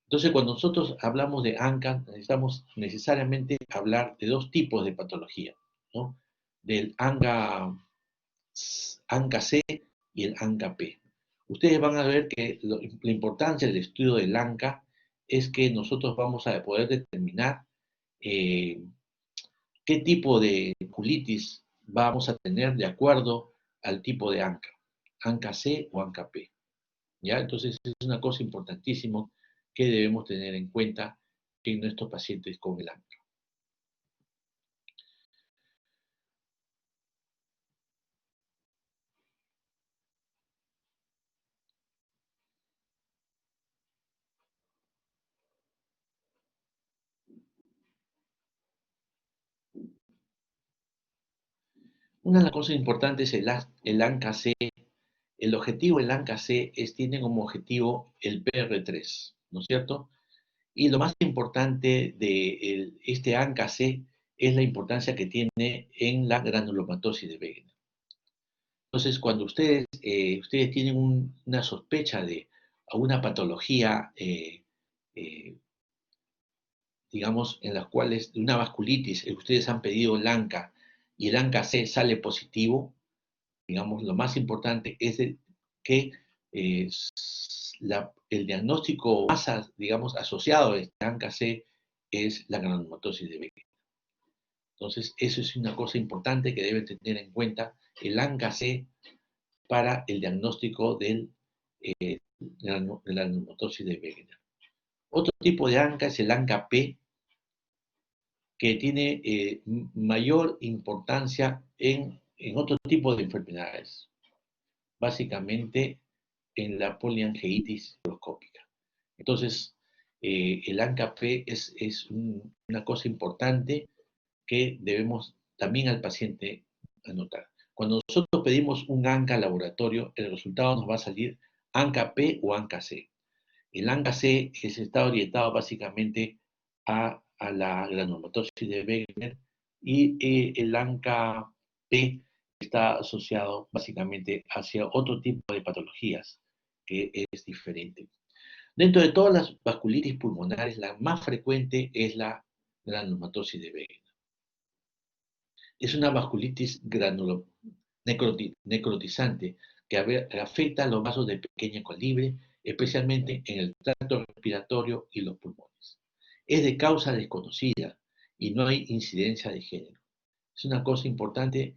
Entonces, cuando nosotros hablamos de ANCA, necesitamos necesariamente hablar de dos tipos de patología, ¿no? Del ANCA-C y el ANCA-P. Ustedes van a ver que la importancia del estudio del ANCA es que nosotros vamos a poder determinar qué tipo de colitis vamos a tener de acuerdo al tipo de ANCA, ANCA-C o ANCA-P. ¿Ya? Entonces, es una cosa importantísima que debemos tener en cuenta en nuestros pacientes con el ANCA. Una de las cosas importantes es el ANCA-C. El objetivo del ANCA-C tiene como objetivo el PR3, ¿no es cierto? Y lo más importante de este ANCA-C es la importancia que tiene en la granulomatosis de Wegener. Entonces, cuando ustedes tienen una sospecha de una patología, digamos, en las cuales de una vasculitis, ustedes han pedido el ANCA y el ANCA-C sale positivo, digamos, lo más importante es que el diagnóstico más, digamos, asociado a este ANCA-C es la granulomatosis de Wegener. Entonces, eso es una cosa importante que deben tener en cuenta, el ANCA-C para el diagnóstico del de la granulomatosis de Wegener. Otro tipo de ANCA es el ANCA-P, que tiene mayor importancia en otro tipo de enfermedades, básicamente en la poliangiitis microscópica. Entonces, el ANCA-P es una cosa importante que debemos también al paciente anotar. Cuando nosotros pedimos un ANCA laboratorio, el resultado nos va a salir ANCA-P o ANCA-C. El ANCA-C está orientado básicamente a la granulomatosis de Wegener y el ANCA-P está asociado básicamente hacia otro tipo de patologías que es diferente. Dentro de todas las vasculitis pulmonares, la más frecuente es la granulomatosis de Wegener. Es una vasculitis necrotizante que afecta a los vasos de pequeño calibre, especialmente en el tracto respiratorio y los pulmones. Es de causa desconocida y no hay incidencia de género. Es una cosa importante,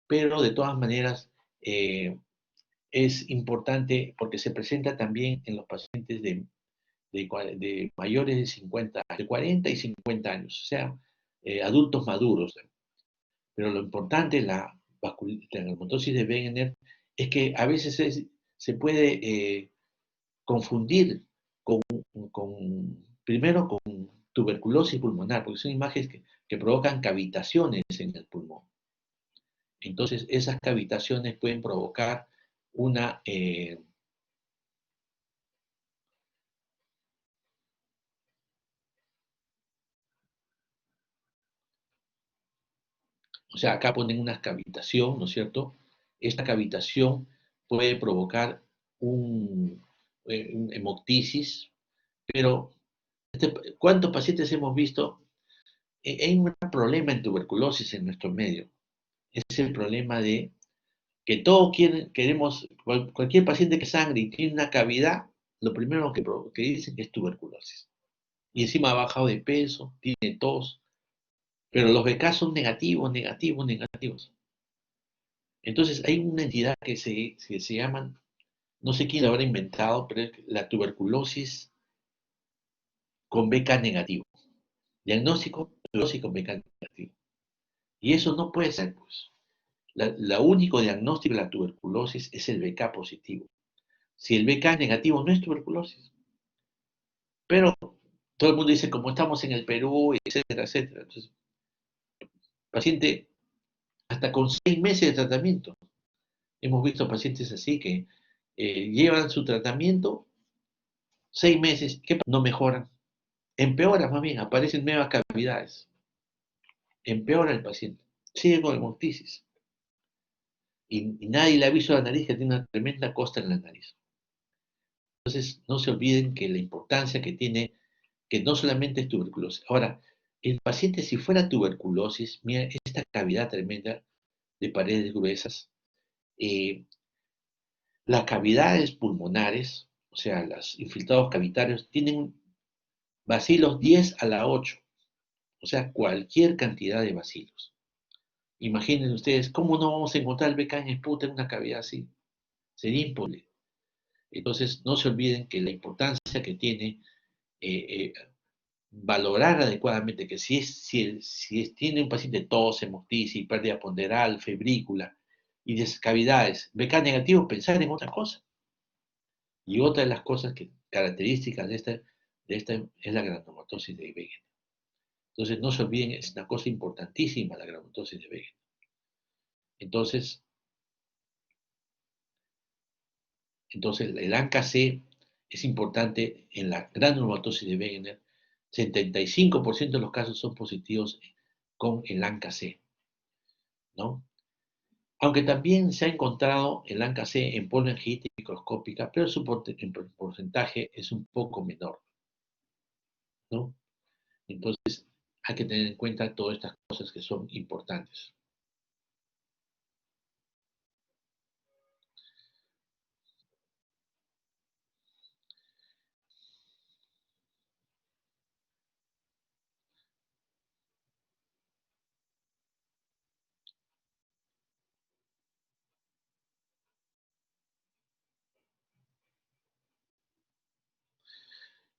pero de todas maneras es importante porque se presenta también en los pacientes de mayores de 50, de 40 y 50 años, o sea, adultos maduros. Pero lo importante de la granulomatosis de Wegener es que a veces se puede confundir primero con tuberculosis pulmonar, porque son imágenes que provocan cavitaciones en el pulmón. Entonces, esas cavitaciones pueden provocar una... o sea, acá ponen una cavitación, ¿no es cierto? Esta cavitación puede provocar un hemoptisis, pero ¿cuántos pacientes hemos visto? Hay un problema en tuberculosis en nuestro medio. Es el problema de que todos queremos, cualquier paciente que sangre y tiene una cavidad, lo primero que dicen es tuberculosis. Y encima ha bajado de peso, tiene tos, pero los BK son negativos, negativos, negativos. Entonces hay una entidad que se llaman, no sé quién lo habrá inventado, pero es la tuberculosis con BK negativo. Diagnóstico, tuberculosis con BK negativo. Y eso no puede ser, pues. La único diagnóstico de la tuberculosis es el BK positivo. Si el BK es negativo, no es tuberculosis. Pero todo el mundo dice, como estamos en el Perú, etcétera, etcétera. Entonces, paciente hasta con 6 meses de tratamiento. Hemos visto pacientes así que llevan su tratamiento 6 meses, ¿qué pasa? No mejoran. Empeora más bien, aparecen nuevas cavidades. Empeora el paciente. Sigue con hemoptisis. Y nadie le ha visto a la nariz que tiene una tremenda costa en la nariz. Entonces, no se olviden que la importancia que tiene, que no solamente es tuberculosis. Ahora, el paciente, si fuera tuberculosis, mira, esta cavidad tremenda de paredes gruesas, eh, las cavidades pulmonares, o sea, los infiltrados cavitarios, tienen bacilos 10 a la 8, o sea, cualquier cantidad de bacilos. Imaginen ustedes, ¿cómo no vamos a encontrar el BK en puta en una cavidad así? Sería imposible. Entonces, no se olviden que la importancia que tiene eh, valorar adecuadamente que tiene un paciente tos, hemoptisis, pérdida ponderal, febrícula y descavidades, BK negativo, pensar en otra cosa. Y otra de las cosas características de esta es la granulomatosis de Wegener. Entonces, no se olviden, es una cosa importantísima la granulomatosis de Wegener. Entonces el ANCA-C es importante en la granulomatosis de Wegener. 75% de los casos son positivos con el ANCA-C, ¿no? Aunque también se ha encontrado el ANCA-C en poliangiitis microscópica, pero su porcentaje es un poco menor, ¿no? Entonces, hay que tener en cuenta todas estas cosas que son importantes.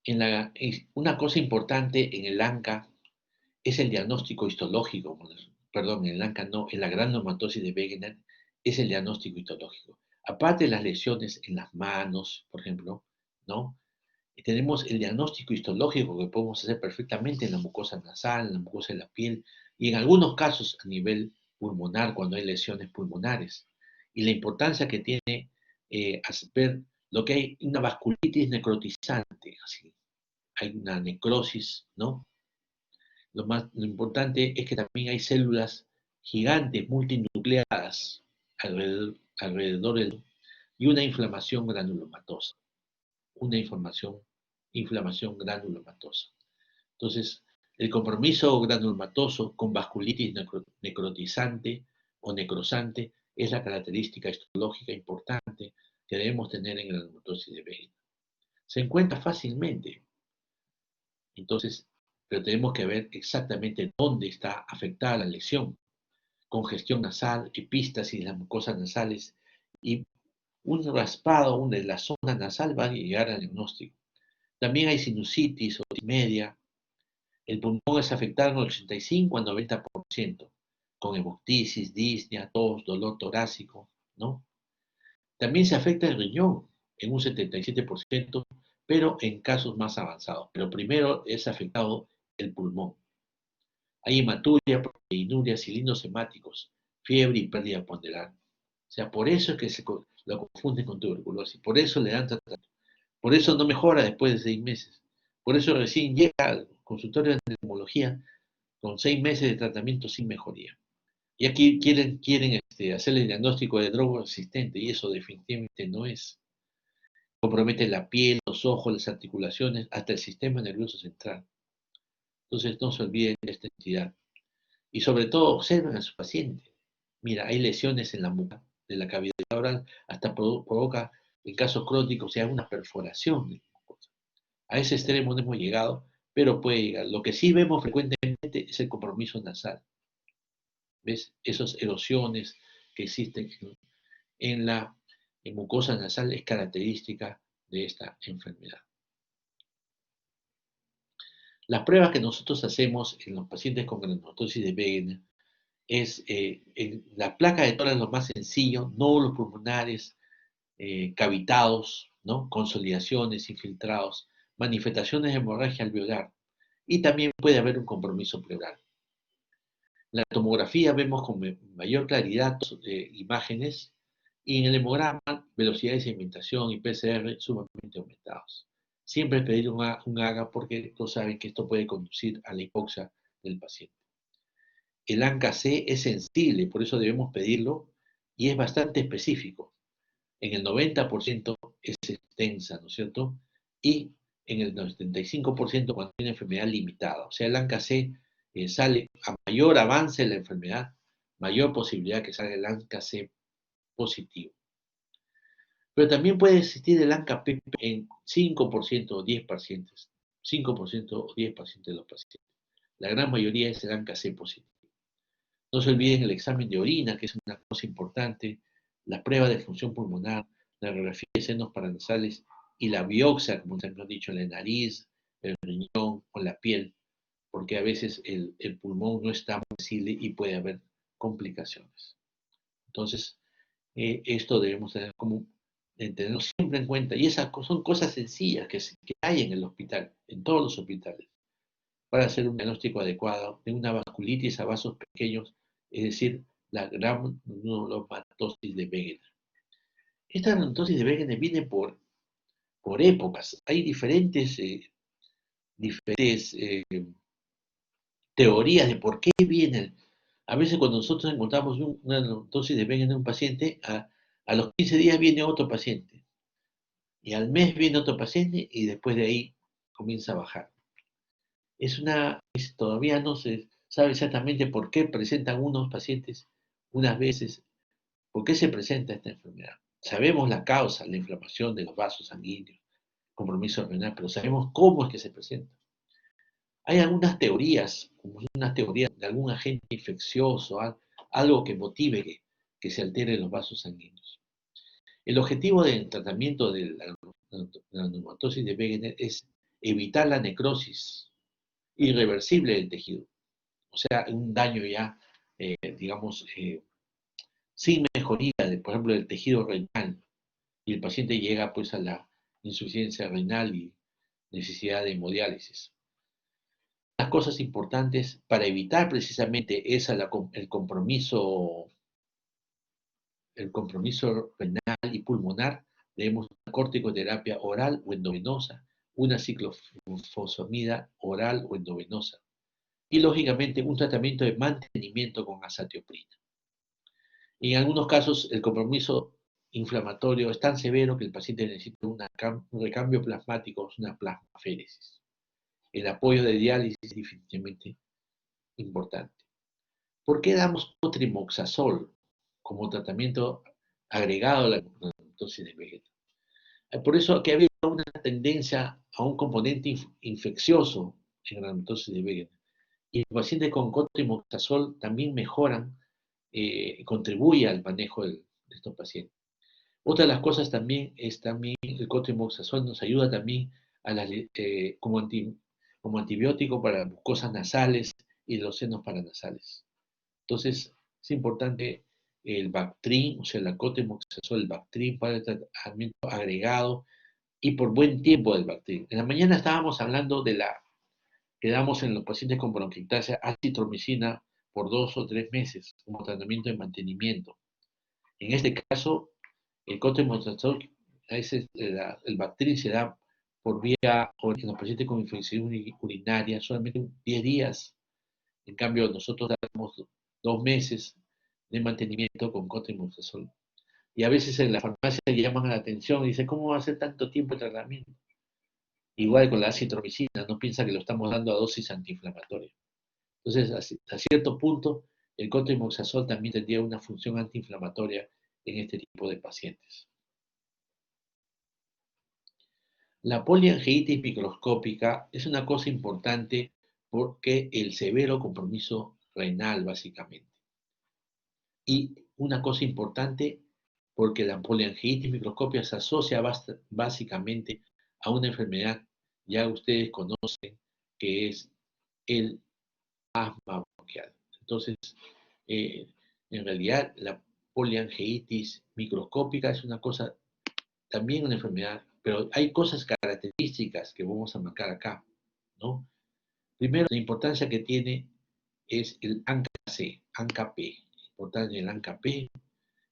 Una cosa importante en el ANCA es el diagnóstico histológico, perdón, en el ANCA no, en la granulomatosis de Wegener es el diagnóstico histológico. Aparte de las lesiones en las manos, por ejemplo, ¿no? Tenemos el diagnóstico histológico que podemos hacer perfectamente en la mucosa nasal, en la mucosa de la piel y en algunos casos a nivel pulmonar cuando hay lesiones pulmonares. Y la importancia que tiene ver lo que hay una vasculitis necrotizante, así, hay una necrosis, ¿no? Lo importante es que también hay células gigantes multinucleadas alrededor y una inflamación granulomatosa, una inflamación granulomatosa. Entonces, el compromiso granulomatoso con vasculitis necrotizante o necrosante es la característica histológica importante que debemos tener en granulomatosis de Wegener. Se encuentra fácilmente, entonces, pero tenemos que ver exactamente dónde está afectada la lesión. Congestión nasal, epístasis de las mucosas nasales y un raspado de la zona nasal va a llegar al diagnóstico. También hay sinusitis, otimedia. El pulmón es afectado en el 85 al 90%, con hemoptisis, disnea, tos, dolor torácico, ¿no? También se afecta el riñón en un 77%, pero en casos más avanzados. Pero primero es afectado el pulmón. Hay hematuria, proteinuria, cilindros hemáticos, fiebre y pérdida ponderal. O sea, por eso es que lo confunden con tuberculosis. Por eso le dan tratamiento. Por eso no mejora después de 6 meses. Por eso recién llega al consultorio de neumología con 6 meses de tratamiento sin mejoría. Y aquí quieren hacerle el diagnóstico de droga resistente y eso definitivamente no es. Compromete la piel, los ojos, las articulaciones, hasta el sistema nervioso central. Entonces no se olviden de esta entidad. Y sobre todo observen a su paciente. Mira, hay lesiones en la muca de la cavidad oral, hasta provoca, en casos crónicos, o sea, una perforación. A ese extremo no hemos llegado, pero puede llegar. Lo que sí vemos frecuentemente es el compromiso nasal. ¿Ves? Esas erosiones que existen en la mucosa nasal es característica de esta enfermedad. Las pruebas que nosotros hacemos en los pacientes con granulomatosis de Wegener es la placa de tórax lo más sencillo, nódulos pulmonares cavitados, ¿no? Consolidaciones, infiltrados, manifestaciones de hemorragia alveolar y también puede haber un compromiso pleural. En la tomografía vemos con mayor claridad imágenes y en el hemograma velocidad de sedimentación y PCR sumamente aumentados. Siempre pedir un AGA porque todos saben que esto puede conducir a la hipoxia del paciente. El ANCA-C es sensible, por eso debemos pedirlo y es bastante específico. En el 90% es extensa, ¿no es cierto? Y en el 75% cuando tiene enfermedad limitada. O sea, el ANCA-C sale a mayor avance de la enfermedad, mayor posibilidad que salga el ANCA-C positivo. Pero también puede existir el ANCA-PP en 5% o 10 pacientes. 5% o 10 pacientes de los pacientes. La gran mayoría es el ANCA-C positivo. No se olviden el examen de orina, que es una cosa importante, la prueba de función pulmonar, la radiografía de senos paranasales y la biopsia, como se han dicho, en la nariz, el riñón o la piel, porque a veces el pulmón no está muy sensible y puede haber complicaciones. Entonces, esto debemos tenerlo siempre en cuenta. Y esas son cosas sencillas que hay en el hospital, en todos los hospitales, para hacer un diagnóstico adecuado de una vasculitis a vasos pequeños, es decir, la granulomatosis de Wegener. Esta granulomatosis de Wegener viene por épocas. Hay diferentes teorías de por qué vienen. A veces cuando nosotros encontramos una granulomatosis de Wegener en un paciente, a los 15 días viene otro paciente. Y al mes viene otro paciente y después de ahí comienza a bajar. Todavía no se sabe exactamente por qué presentan unos pacientes unas veces, por qué se presenta esta enfermedad. Sabemos la causa, la inflamación de los vasos sanguíneos, compromiso renal, pero sabemos cómo es que se presenta. Hay algunas teorías, como una teoría de algún agente infeccioso, algo que motive que se alteren los vasos sanguíneos. El objetivo del tratamiento de la neumatosis de Wegener es evitar la necrosis irreversible del tejido. O sea, un daño ya, digamos, sin mejoría, por ejemplo, del tejido renal, y el paciente llega pues a la insuficiencia renal y necesidad de hemodiálisis. Las cosas importantes para evitar precisamente el compromiso renal y pulmonar, debemos una corticoterapia oral o endovenosa, una ciclofosfamida oral o endovenosa, y lógicamente un tratamiento de mantenimiento con azatioprina. En algunos casos, el compromiso inflamatorio es tan severo que el paciente necesita un recambio plasmático, una plasmaféresis. El apoyo de diálisis es definitivamente importante. ¿Por qué damos cotrimoxazol como tratamiento agregado a la granulomatosis de Wegener? Por eso que había una tendencia a un componente infeccioso en la granulomatosis de Wegener. Y los pacientes con cotrimoxazol también mejoran, contribuye al manejo de estos pacientes. Otra de las cosas también es el cotrimoxazol nos ayuda también como antibiótico para mucosas nasales y los senos paranasales. Entonces, es importante el Bactrim, o sea, la cotrimoxazol, el Bactrim para el tratamiento agregado y por buen tiempo del Bactrim. En la mañana estábamos hablando que damos en los pacientes con bronquiectasia acitromicina por 2 o 3 meses como tratamiento de mantenimiento. En este caso, el cotrimoxazol, el Bactrim se da por vía en los pacientes con infección urinaria solamente 10 días. En cambio, nosotros damos 2 meses de mantenimiento con cotrimoxazol. Y a veces en la farmacia llaman la atención y dicen, ¿cómo va a ser tanto tiempo de tratamiento? Igual con la acitromicina, no piensa que lo estamos dando a dosis antiinflamatoria. Entonces, a cierto punto, el cotrimoxazol también tendría una función antiinflamatoria en este tipo de pacientes. La poliangiitis microscópica es una cosa importante porque el severo compromiso renal, básicamente. Y una cosa importante porque la poliangiitis microscópica se asocia básicamente a una enfermedad, ya ustedes conocen, que es el asma bronquial. Entonces, en realidad, la poliangiitis microscópica es una cosa, también una enfermedad, pero hay cosas características que vamos a marcar acá, ¿no? Primero, la importancia que tiene es el ANCA-C, ANCA-P. La importancia del ANCA-P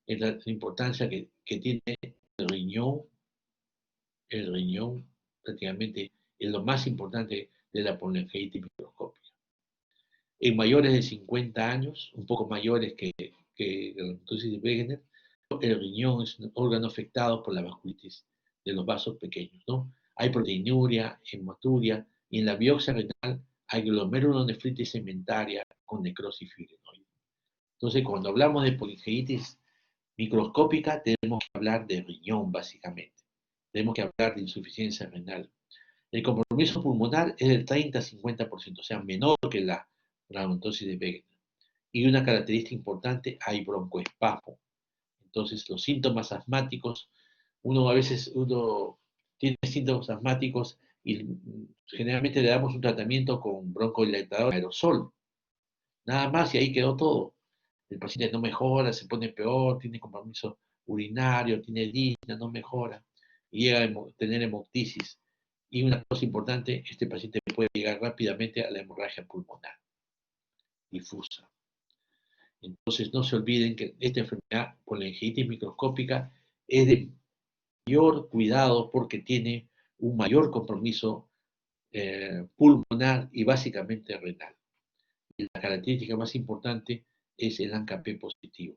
es la importancia que tiene el riñón prácticamente es lo más importante de la poliangiitis microscópica. En mayores de 50 años, un poco mayores que la entonces de Wegener, el riñón es un órgano afectado por la vasculitis de los vasos pequeños, ¿no? Hay proteinuria, hematuria, y en la biopsia renal hay glomerulonefritis segmentaria con necrosis fibrinoide. Entonces, cuando hablamos de poliangiitis microscópica, tenemos que hablar de riñón, básicamente. Tenemos que hablar de insuficiencia renal. El compromiso pulmonar es del 30-50%, o sea, menor que la granulomatosis de Wegener. Y una característica importante, hay broncoespasmo. Entonces, los síntomas asmáticos, a veces tiene síntomas asmáticos y generalmente le damos un tratamiento con broncodilatador aerosol. Nada más y ahí quedó todo. El paciente no mejora, se pone peor, tiene compromiso urinario, tiene disnea, no mejora, y llega a tener hemoptisis. Y una cosa importante, este paciente puede llegar rápidamente a la hemorragia pulmonar difusa. Entonces, no se olviden que esta enfermedad por la meningitis microscópica es de mayor cuidado porque tiene un mayor compromiso pulmonar y básicamente renal. Y la característica más importante es el ANCA-P positivo.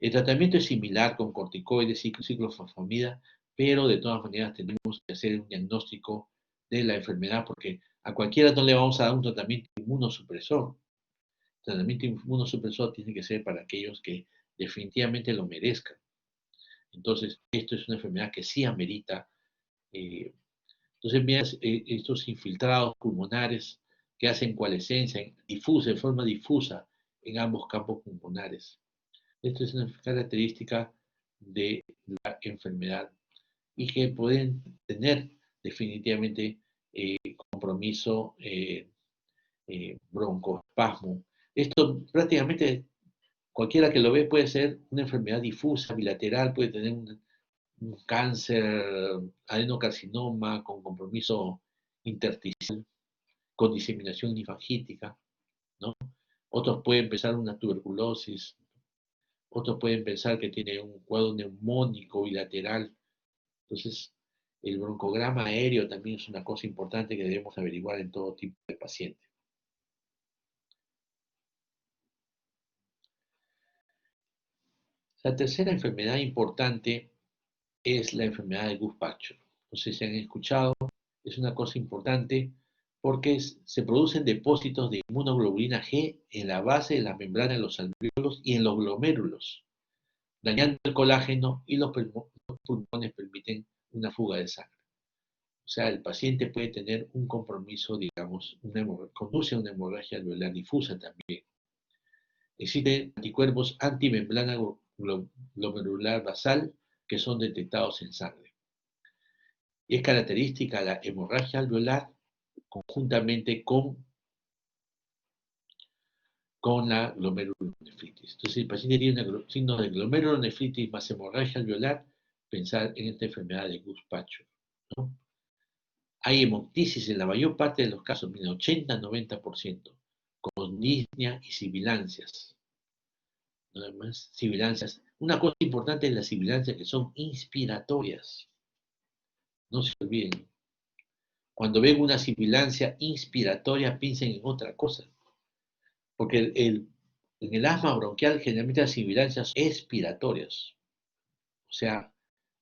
El tratamiento es similar con corticoides y ciclofosfamida, pero de todas maneras tenemos que hacer un diagnóstico de la enfermedad porque a cualquiera no le vamos a dar un tratamiento inmunosupresor. El tratamiento inmunosupresor tiene que ser para aquellos que definitivamente lo merezcan. Entonces, esto es una enfermedad que sí amerita. Entonces, mira, estos infiltrados pulmonares que hacen coalescencia de forma difusa en ambos campos pulmonares. Esto es una característica de la enfermedad y que pueden tener definitivamente compromiso broncoespasmo. Esto prácticamente cualquiera que lo ve puede ser una enfermedad difusa, bilateral, puede tener un cáncer, adenocarcinoma con compromiso intersticial, con diseminación linfangítica, ¿no? Otros pueden pensar una tuberculosis, otros pueden pensar que tiene un cuadro neumónico bilateral. Entonces, el broncograma aéreo también es una cosa importante que debemos averiguar en todo tipo de paciente. La tercera enfermedad importante es la enfermedad de Guth-Pachel. No sé si han escuchado, es una cosa importante porque se producen depósitos de inmunoglobulina G en la base de la membrana de los alvéolos y en los glomérulos, dañando el colágeno y los pulmones permiten una fuga de sangre. O sea, el paciente puede tener un compromiso, digamos, conduce a una hemorragia alveolar difusa también. Existen anticuerpos antimembrana glomerular basal que son detectados en sangre. Y es característica la hemorragia alveolar conjuntamente con la glomerulonefritis. Entonces, si el paciente tiene signos de glomerulonefritis más hemorragia alveolar, pensar en esta enfermedad de Guth-Pachel, ¿no? Hay hemoptisis en la mayor parte de los casos, 80-90%, con disnea y sibilancias. Nada más, sibilancias. Una cosa importante es las sibilancias que son inspiratorias. No se olviden. Cuando ven una sibilancia inspiratoria, piensen en otra cosa. Porque en el asma bronquial generalmente las sibilancias son expiratorias. O sea,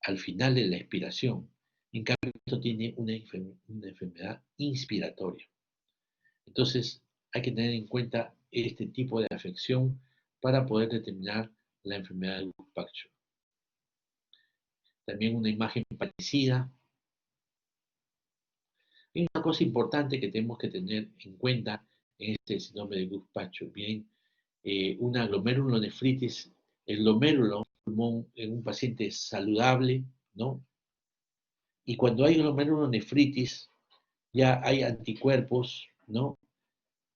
al final de la expiración. En cambio, esto tiene una enfermedad inspiratoria. Entonces, hay que tener en cuenta este tipo de afección para poder determinar la enfermedad de Guth-Pachel. También una imagen parecida. Y una cosa importante que tenemos que tener en cuenta en este síndrome de Guth-Pachel, bien, una glomerulonefritis, el glomérulo pulmón en un paciente saludable, ¿no? Y cuando hay glomerulonefritis, ya hay anticuerpos, ¿no?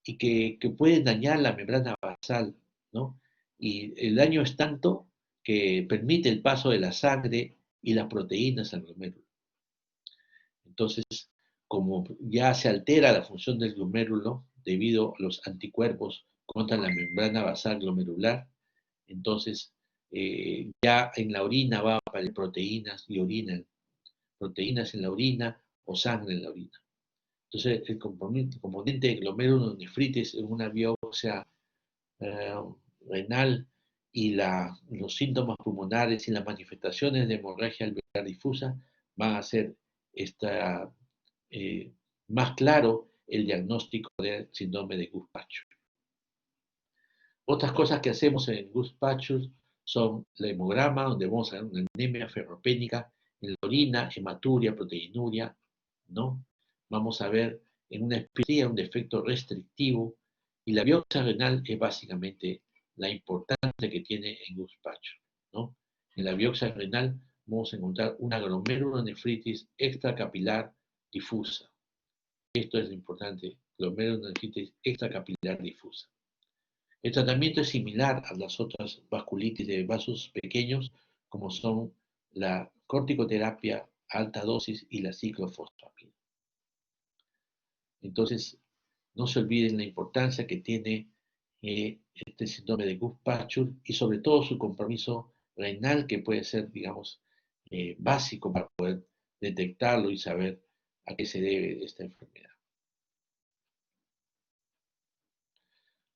Y que pueden dañar la membrana basal, ¿no? Y el daño es tanto que permite el paso de la sangre y las proteínas al glomérulo. Entonces, como ya se altera la función del glomérulo debido a los anticuerpos contra la membrana basal glomerular, entonces ya en la orina va a aparecer proteínas y orina, proteínas en la orina o sangre en la orina. Entonces, el componente de glomerulonefritis en una biopsia renal y los síntomas pulmonares y las manifestaciones de hemorragia alveolar difusa van a ser más claro el diagnóstico del síndrome de Guth-Pachel. Otras cosas que hacemos en Guth-Pachel son el hemograma, donde vamos a ver una anemia ferropénica en la orina, hematuria, proteinuria, ¿no? Vamos a ver en una espirometría un defecto restrictivo, y la biopsia renal es básicamente la importancia que tiene en Guth-Pachel, ¿no? En la biopsia renal vamos a encontrar una glomerulonefritis extracapilar difusa. Esto es lo importante, glomerulonefritis extracapilar difusa. El tratamiento es similar a las otras vasculitis de vasos pequeños, como son la corticoterapia alta dosis y la ciclofosfamida. Entonces, no se olviden la importancia que tiene este síndrome de Guth-Pachel y sobre todo su compromiso renal, que puede ser, digamos, básico para poder detectarlo y saber a qué se debe esta enfermedad.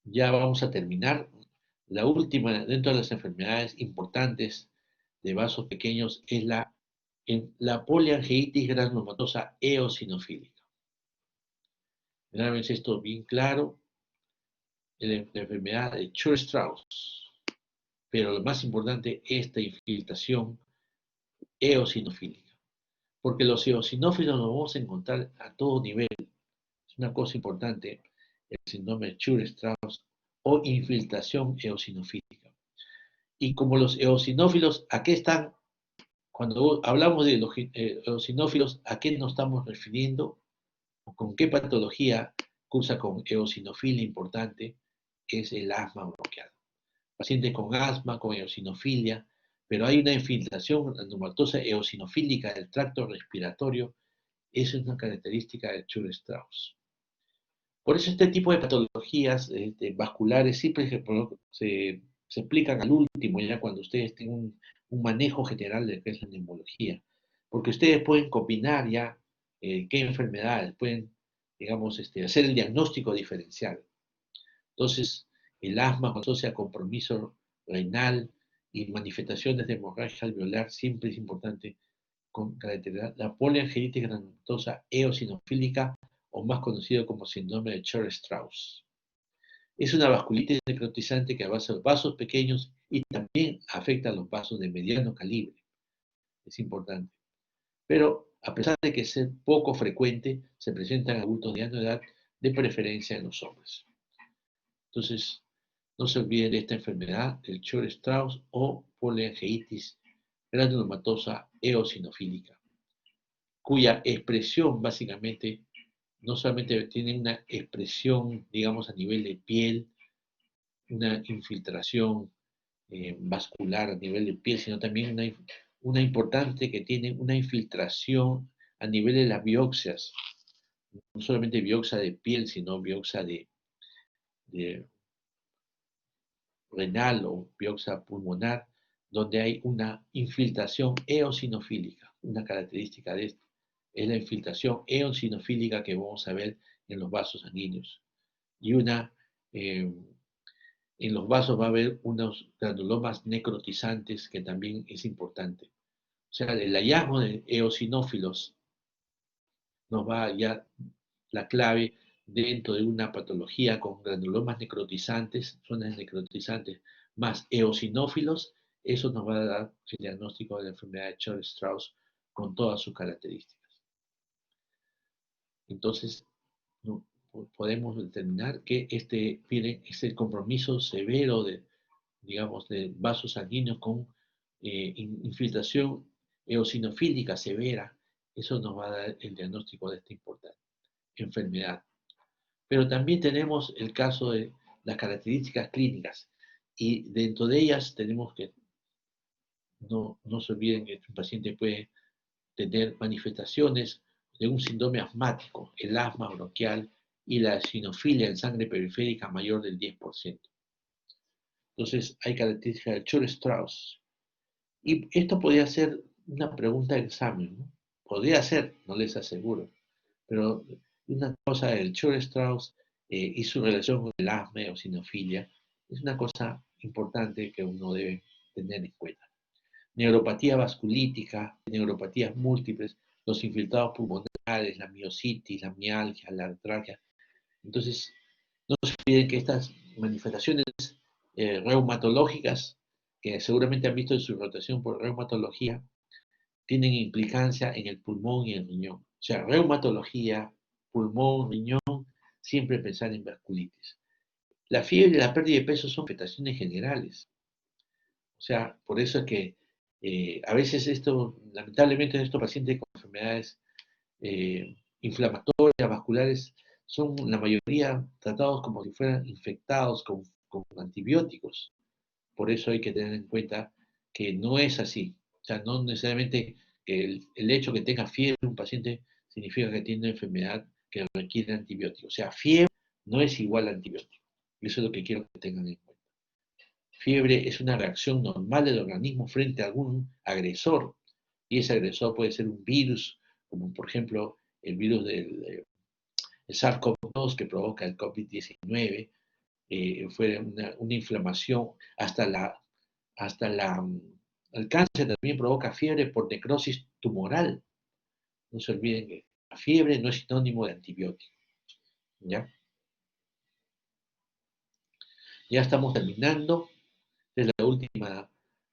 Ya vamos a terminar. La última dentro de las enfermedades importantes de vasos pequeños es la poliangiitis granulomatosa eosinofílica. Realmente esto bien claro, la enfermedad de Church-Strauss. Pero lo más importante, esta infiltración eosinofílica. Porque los eosinófilos los vamos a encontrar a todo nivel. Es una cosa importante, el síndrome de Church-Strauss o infiltración eosinofílica. Y como los eosinófilos, ¿a qué están? Cuando hablamos de los eosinófilos, ¿a qué nos estamos refiriendo? con qué patología cursa con eosinofilia importante, es el asma bronquial. Pacientes con asma, con eosinofilia, pero hay una infiltración aneumatosa eosinofílica del tracto respiratorio, esa es una característica de Church-Strauss. Por eso este tipo de patologías vasculares siempre se explican al último, ya cuando ustedes tienen un manejo general de lo que es la neumología. Porque ustedes pueden combinar ya qué enfermedades, pueden, digamos, hacer el diagnóstico diferencial. Entonces, el asma cuando asocia compromiso renal y manifestaciones de hemorragia alveolar siempre es importante con características. La poliangelitis granulomatosa eosinofílica, o más conocido como síndrome de Church-Strauss. Es una vasculitis necrotizante que avanza los vasos pequeños y también afecta a los vasos de mediano calibre. Es importante. Pero a pesar de que es poco frecuente, se presenta en adultos de mediana edad, de preferencia en los hombres. Entonces, no se olviden de esta enfermedad, el Church-Strauss o poliangelitis granulomatosa eosinofílica, cuya expresión básicamente no solamente tiene una expresión, digamos, a nivel de piel, una infiltración vascular a nivel de piel, sino también una importante que tiene una infiltración a nivel de las biopsias, no solamente biopsia de piel, sino biopsia de renal o biopsia pulmonar, donde hay una infiltración eosinofílica. Una característica de esto es la infiltración eosinofílica que vamos a ver en los vasos sanguíneos. Y en los vasos va a haber unos granulomas necrotizantes que también es importante. O sea, el hallazgo de eosinófilos nos va a dar la clave dentro de una patología con granulomas necrotizantes, zonas necrotizantes, más eosinófilos, eso nos va a dar el diagnóstico de la enfermedad de Church-Strauss con todas sus características. Entonces, no, podemos determinar que es el compromiso severo de, digamos, de vasos sanguíneos con infiltración eosinofílica severa. Eso nos va a dar el diagnóstico de esta importante enfermedad. Pero también tenemos el caso de las características clínicas y dentro de ellas tenemos que no se olviden que un paciente puede tener manifestaciones de un síndrome asmático, el asma bronquial y la eosinofilia en sangre periférica mayor del 10%. Entonces hay características de Church-Strauss. Y esto podría ser una pregunta de examen, ¿no? Podría ser, no les aseguro, pero una cosa del Church-Strauss y su relación con el asma o sinofilia es una cosa importante que uno debe tener en cuenta. Neuropatía vasculítica, neuropatías múltiples, los infiltrados pulmonares, la miositis, la mialgia, la artralgia. Entonces, no se olviden que estas manifestaciones reumatológicas, que seguramente han visto en su rotación por reumatología, tienen implicancia en el pulmón y el riñón. O sea, reumatología, pulmón, riñón, siempre pensar en vasculitis. La fiebre y la pérdida de peso son afectaciones generales. O sea, por eso es que a veces lamentablemente en estos pacientes con enfermedades inflamatorias, vasculares, son la mayoría tratados como si fueran infectados con antibióticos. Por eso hay que tener en cuenta que no es así. O sea, no necesariamente el hecho que tenga fiebre un paciente significa que tiene una enfermedad que requiere antibióticos. O sea, fiebre no es igual a antibiótico. Y eso es lo que quiero que tengan en cuenta. Fiebre es una reacción normal del organismo frente a algún agresor. Y ese agresor puede ser un virus, como por ejemplo el virus del SARS-CoV-2 que provoca el COVID-19. Fue una inflamación el cáncer también provoca fiebre por necrosis tumoral. No se olviden que la fiebre no es sinónimo de antibiótico. ¿Ya? Ya estamos terminando. Esta es la última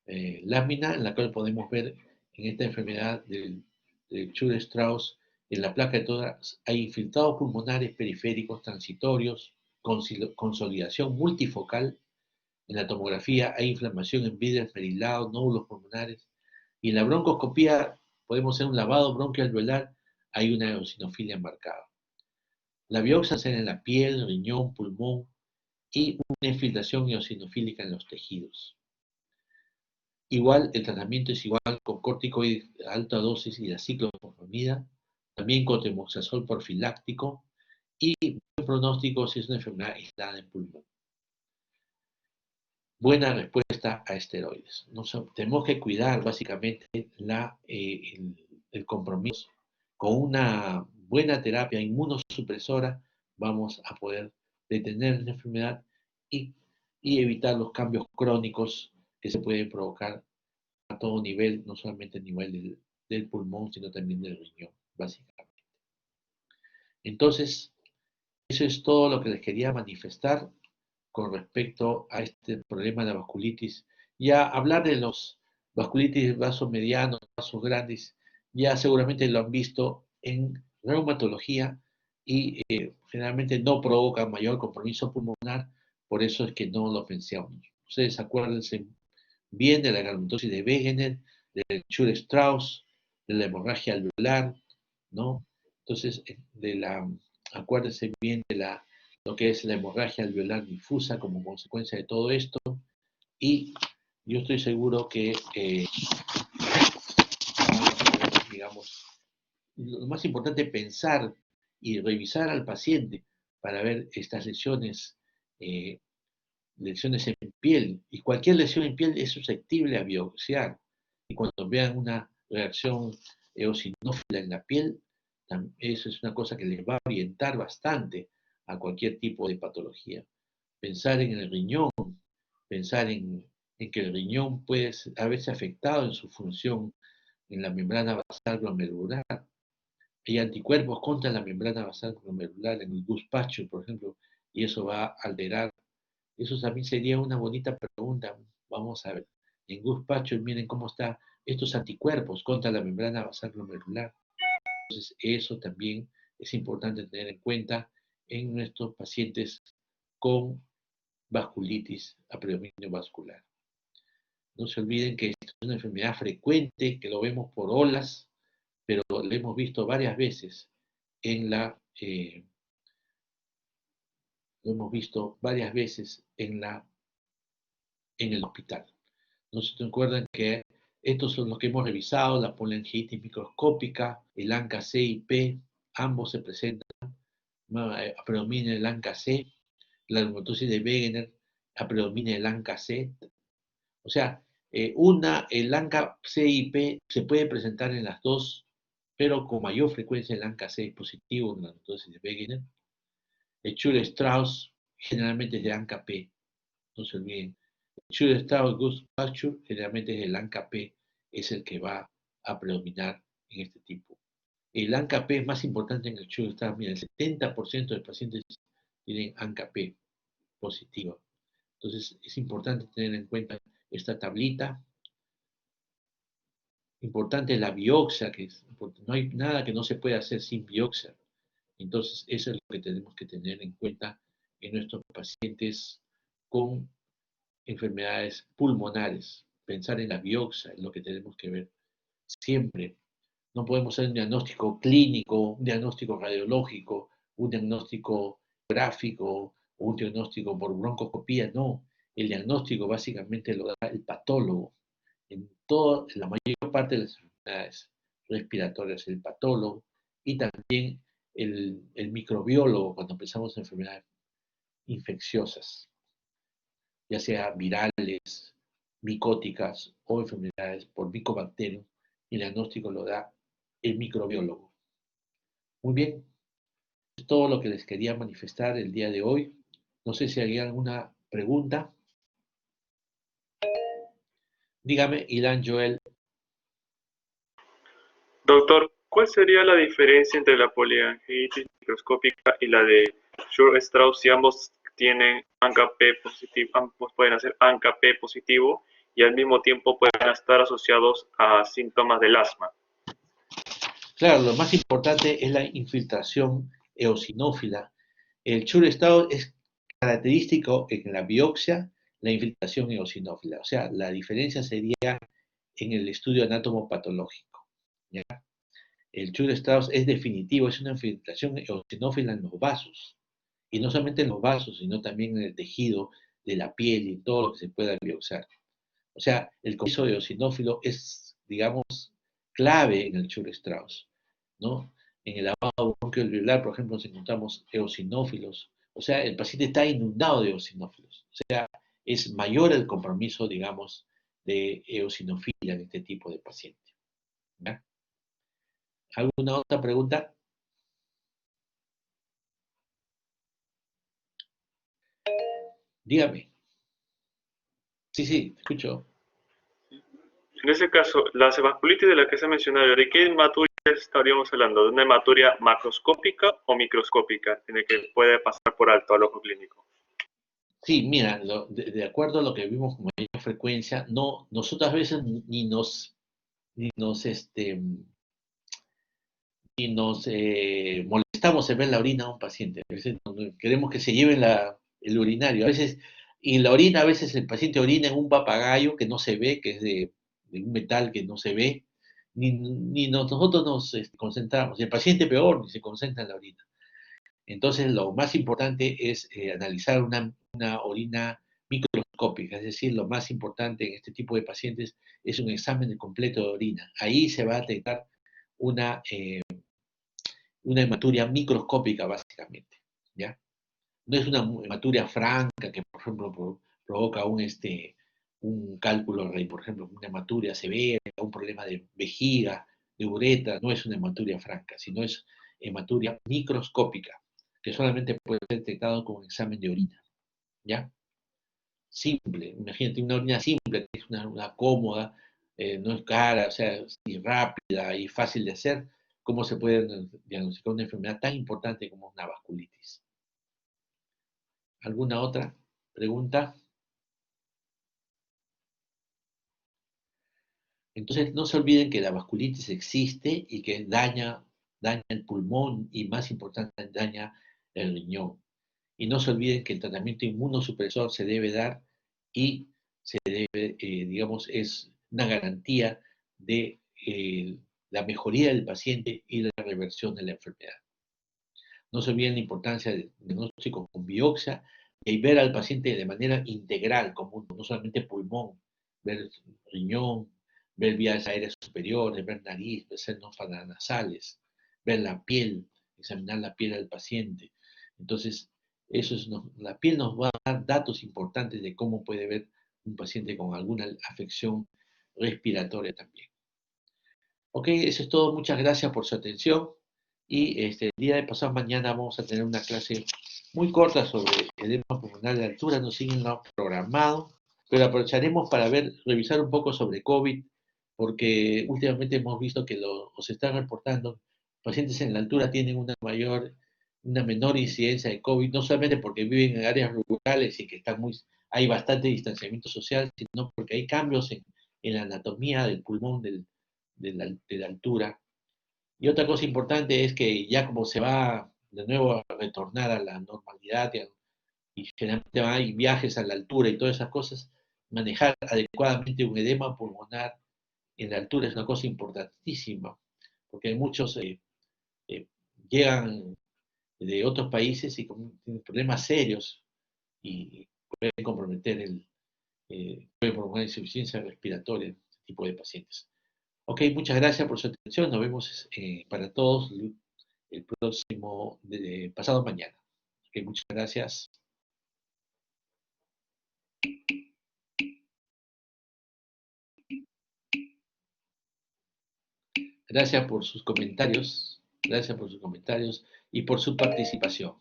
lámina en la cual podemos ver en esta enfermedad del Church-Strauss, en la placa de tórax hay infiltrados pulmonares periféricos transitorios, consolidación multifocal. En la tomografía hay inflamación en vidrio esmerilado, nódulos pulmonares. Y en la broncoscopía podemos hacer un lavado bronquialveolar, hay una eosinofilia marcada. La biopsia se hace en la piel, riñón, pulmón y una infiltración eosinofílica en los tejidos. Igual, el tratamiento es igual con corticoides de alta dosis y la ciclophosphamida, también con tamoxifeno profiláctico y buen pronóstico si es una enfermedad aislada del pulmón. Buena respuesta a esteroides. Tenemos que cuidar básicamente el compromiso. Con una buena terapia inmunosupresora vamos a poder detener la enfermedad y, y evitar los cambios crónicos que se pueden provocar a todo nivel, no solamente a nivel del pulmón, sino también del riñón, básicamente. Entonces, eso es todo lo que les quería manifestar con respecto a este problema de la vasculitis. Ya hablar de los vasculitis vasos medianos, vasos grandes, ya seguramente lo han visto en reumatología y generalmente no provoca mayor compromiso pulmonar, por eso es que no lo pensamos. Ustedes acuérdense bien de la granulomatosis de Wegener, del Chur-Strauss, de la hemorragia alveolar, ¿no? Entonces, acuérdense bien de lo que es la hemorragia alveolar difusa como consecuencia de todo esto, y yo estoy seguro que, digamos, lo más importante es pensar y revisar al paciente para ver estas lesiones, lesiones en piel, y cualquier lesión en piel es susceptible a biopsiar, y cuando vean una reacción eosinófila en la piel, eso es una cosa que les va a orientar bastante a cualquier tipo de patología. Pensar en el riñón, pensar en que el riñón puede haberse afectado en su función en la membrana basal glomerular. Hay anticuerpos contra la membrana basal glomerular en el guzpacho, por ejemplo, y eso va a alterar. Eso también sería una bonita pregunta. Vamos a ver. En guzpacho, miren cómo están estos anticuerpos contra la membrana basal glomerular. Entonces, eso también es importante tener en cuenta en nuestros pacientes con vasculitis a predominio vascular. No se olviden que esta es una enfermedad frecuente, que lo vemos por olas, pero lo hemos visto varias veces lo hemos visto varias veces en el hospital. No se recuerdan que estos son los que hemos revisado, la polengitis microscópica, el ANCA-C y P, ambos se presentan, predomina el ANCA-C, la reumatosis de Wegener, predomina el ANCA-C. O sea, el ANCA-C y P se puede presentar en las dos, pero con mayor frecuencia el ANCA-C es positivo en la reumatosis de Wegener. El Chur-Strauss generalmente es de ANCA-P, no se olviden. Chur-Strauss-Guzpacho generalmente es el ANCA-P, es el que va a predominar en este tipo. El ANCA-P es más importante en el Chur-Strauss. Mira, el 70% de pacientes tienen ANCA-P positiva. Entonces, es importante tener en cuenta esta tablita. Importante es la biopsia, porque no hay nada que no se pueda hacer sin biopsia. Entonces, eso es lo que tenemos que tener en cuenta en nuestros pacientes con enfermedades pulmonares. Pensar en la biopsia es lo que tenemos que ver siempre. No podemos hacer un diagnóstico clínico, un diagnóstico radiológico, un diagnóstico gráfico, o un diagnóstico por broncoscopía. No, el diagnóstico básicamente lo da el patólogo. En la mayor parte de las enfermedades respiratorias, el patólogo y también el microbiólogo cuando empezamos enfermedades infecciosas, ya sea virales, micóticas o enfermedades por micobacterium, el diagnóstico lo da el microbiólogo. Muy bien, es todo lo que les quería manifestar el día de hoy. No sé si hay alguna pregunta. Dígame, Ilan Joel. Doctor, ¿cuál sería la diferencia entre la polengitis microscópica y la de Chur-Strauss si ambos tienen ANCA-P positivo, ambos pueden hacer ANCA-P positivo y al mismo tiempo pueden estar asociados a síntomas del asma? Claro, lo más importante es la infiltración eosinófila. El Chur-Strauss es característico en la biopsia, la infiltración eosinófila. O sea, la diferencia sería en el estudio anatomopatológico. ¿Ya? el Church-Strauss es definitivo, es una infiltración eosinófila en los vasos. Y no solamente en los vasos, sino también en el tejido de la piel y en todo lo que se pueda biopsiar. O sea, el comienzo eosinófilo es, digamos, clave en el Church-Strauss, ¿no? En el lavado bronquiolveolar, por ejemplo, nos encontramos eosinófilos. O sea, el paciente está inundado de eosinófilos. O sea, es mayor el compromiso, digamos, de eosinofilia en este tipo de paciente. ¿Ya? ¿Alguna otra pregunta? Dígame. Sí, sí, te escucho. En ese caso, la vasculitis de la que se ha mencionado, ¿de qué hematuria estaríamos hablando? ¿De una hematuria macroscópica o microscópica en el que puede pasar por alto al ojo clínico? Sí, mira, de acuerdo a lo que vimos con mayor frecuencia, no, nosotras a veces ni nos, y nos molestamos en ver la orina de un paciente. A veces queremos que se lleve el urinario. A veces, y en la orina, a veces el paciente orina en un papagayo que no se ve, que es de un metal que no se ve, ni nosotros nos concentramos. Y el paciente peor, ni se concentra en la orina. Entonces, lo más importante es analizar una orina microscópica, es decir, lo más importante en este tipo de pacientes es un examen completo de orina. Ahí se va a detectar una una hematuria microscópica, básicamente, ¿ya? No es una hematuria franca que, por ejemplo, provoca un cálculo rey, por ejemplo, una hematuria severa, un problema de vejiga, de uretra, no es una hematuria franca, sino es hematuria microscópica, que solamente puede ser detectado con un examen de orina, ¿ya? Simple, imagínate una orina simple, que es una cómoda, no es cara, o sea, y rápida y fácil de hacer, ¿cómo se puede diagnosticar una enfermedad tan importante como una vasculitis? ¿Alguna otra pregunta? Entonces, no se olviden que la vasculitis existe y que daña el pulmón y, más importante, daña el riñón. Y no se olviden que el tratamiento inmunosupresor se debe dar y digamos, es una garantía de la mejoría del paciente y la reversión de la enfermedad. No se olviden la importancia del diagnóstico con biopsia y ver al paciente de manera integral, como no solamente pulmón, ver riñón, ver vías aéreas superiores, ver nariz, ver senos paranasales, ver la piel, examinar la piel del paciente. Entonces, la piel nos va a dar datos importantes de cómo puede ver un paciente con alguna afección respiratoria también. Ok, eso es todo. Muchas gracias por su atención. Y el día de pasado mañana vamos a tener una clase muy corta sobre edema pulmonar de altura. No siguen lo programado, pero aprovecharemos para revisar un poco sobre COVID, porque últimamente hemos visto que se están reportando pacientes en la altura tienen una menor incidencia de COVID, no solamente porque viven en áreas rurales y que hay bastante distanciamiento social, sino porque hay cambios en la anatomía del pulmón de la altura. Y otra cosa importante es que ya como se va de nuevo a retornar a la normalidad y generalmente hay viajes a la altura y todas esas cosas, manejar adecuadamente un edema pulmonar en la altura es una cosa importantísima, porque muchos eh, llegan de otros países y tienen problemas serios y pueden comprometer pueden provocar insuficiencia respiratoria en este tipo de pacientes. Ok, muchas gracias por su atención. Nos vemos para todos el próximo, pasado mañana. Ok, muchas gracias. Gracias por sus comentarios. Gracias por sus comentarios y por su participación.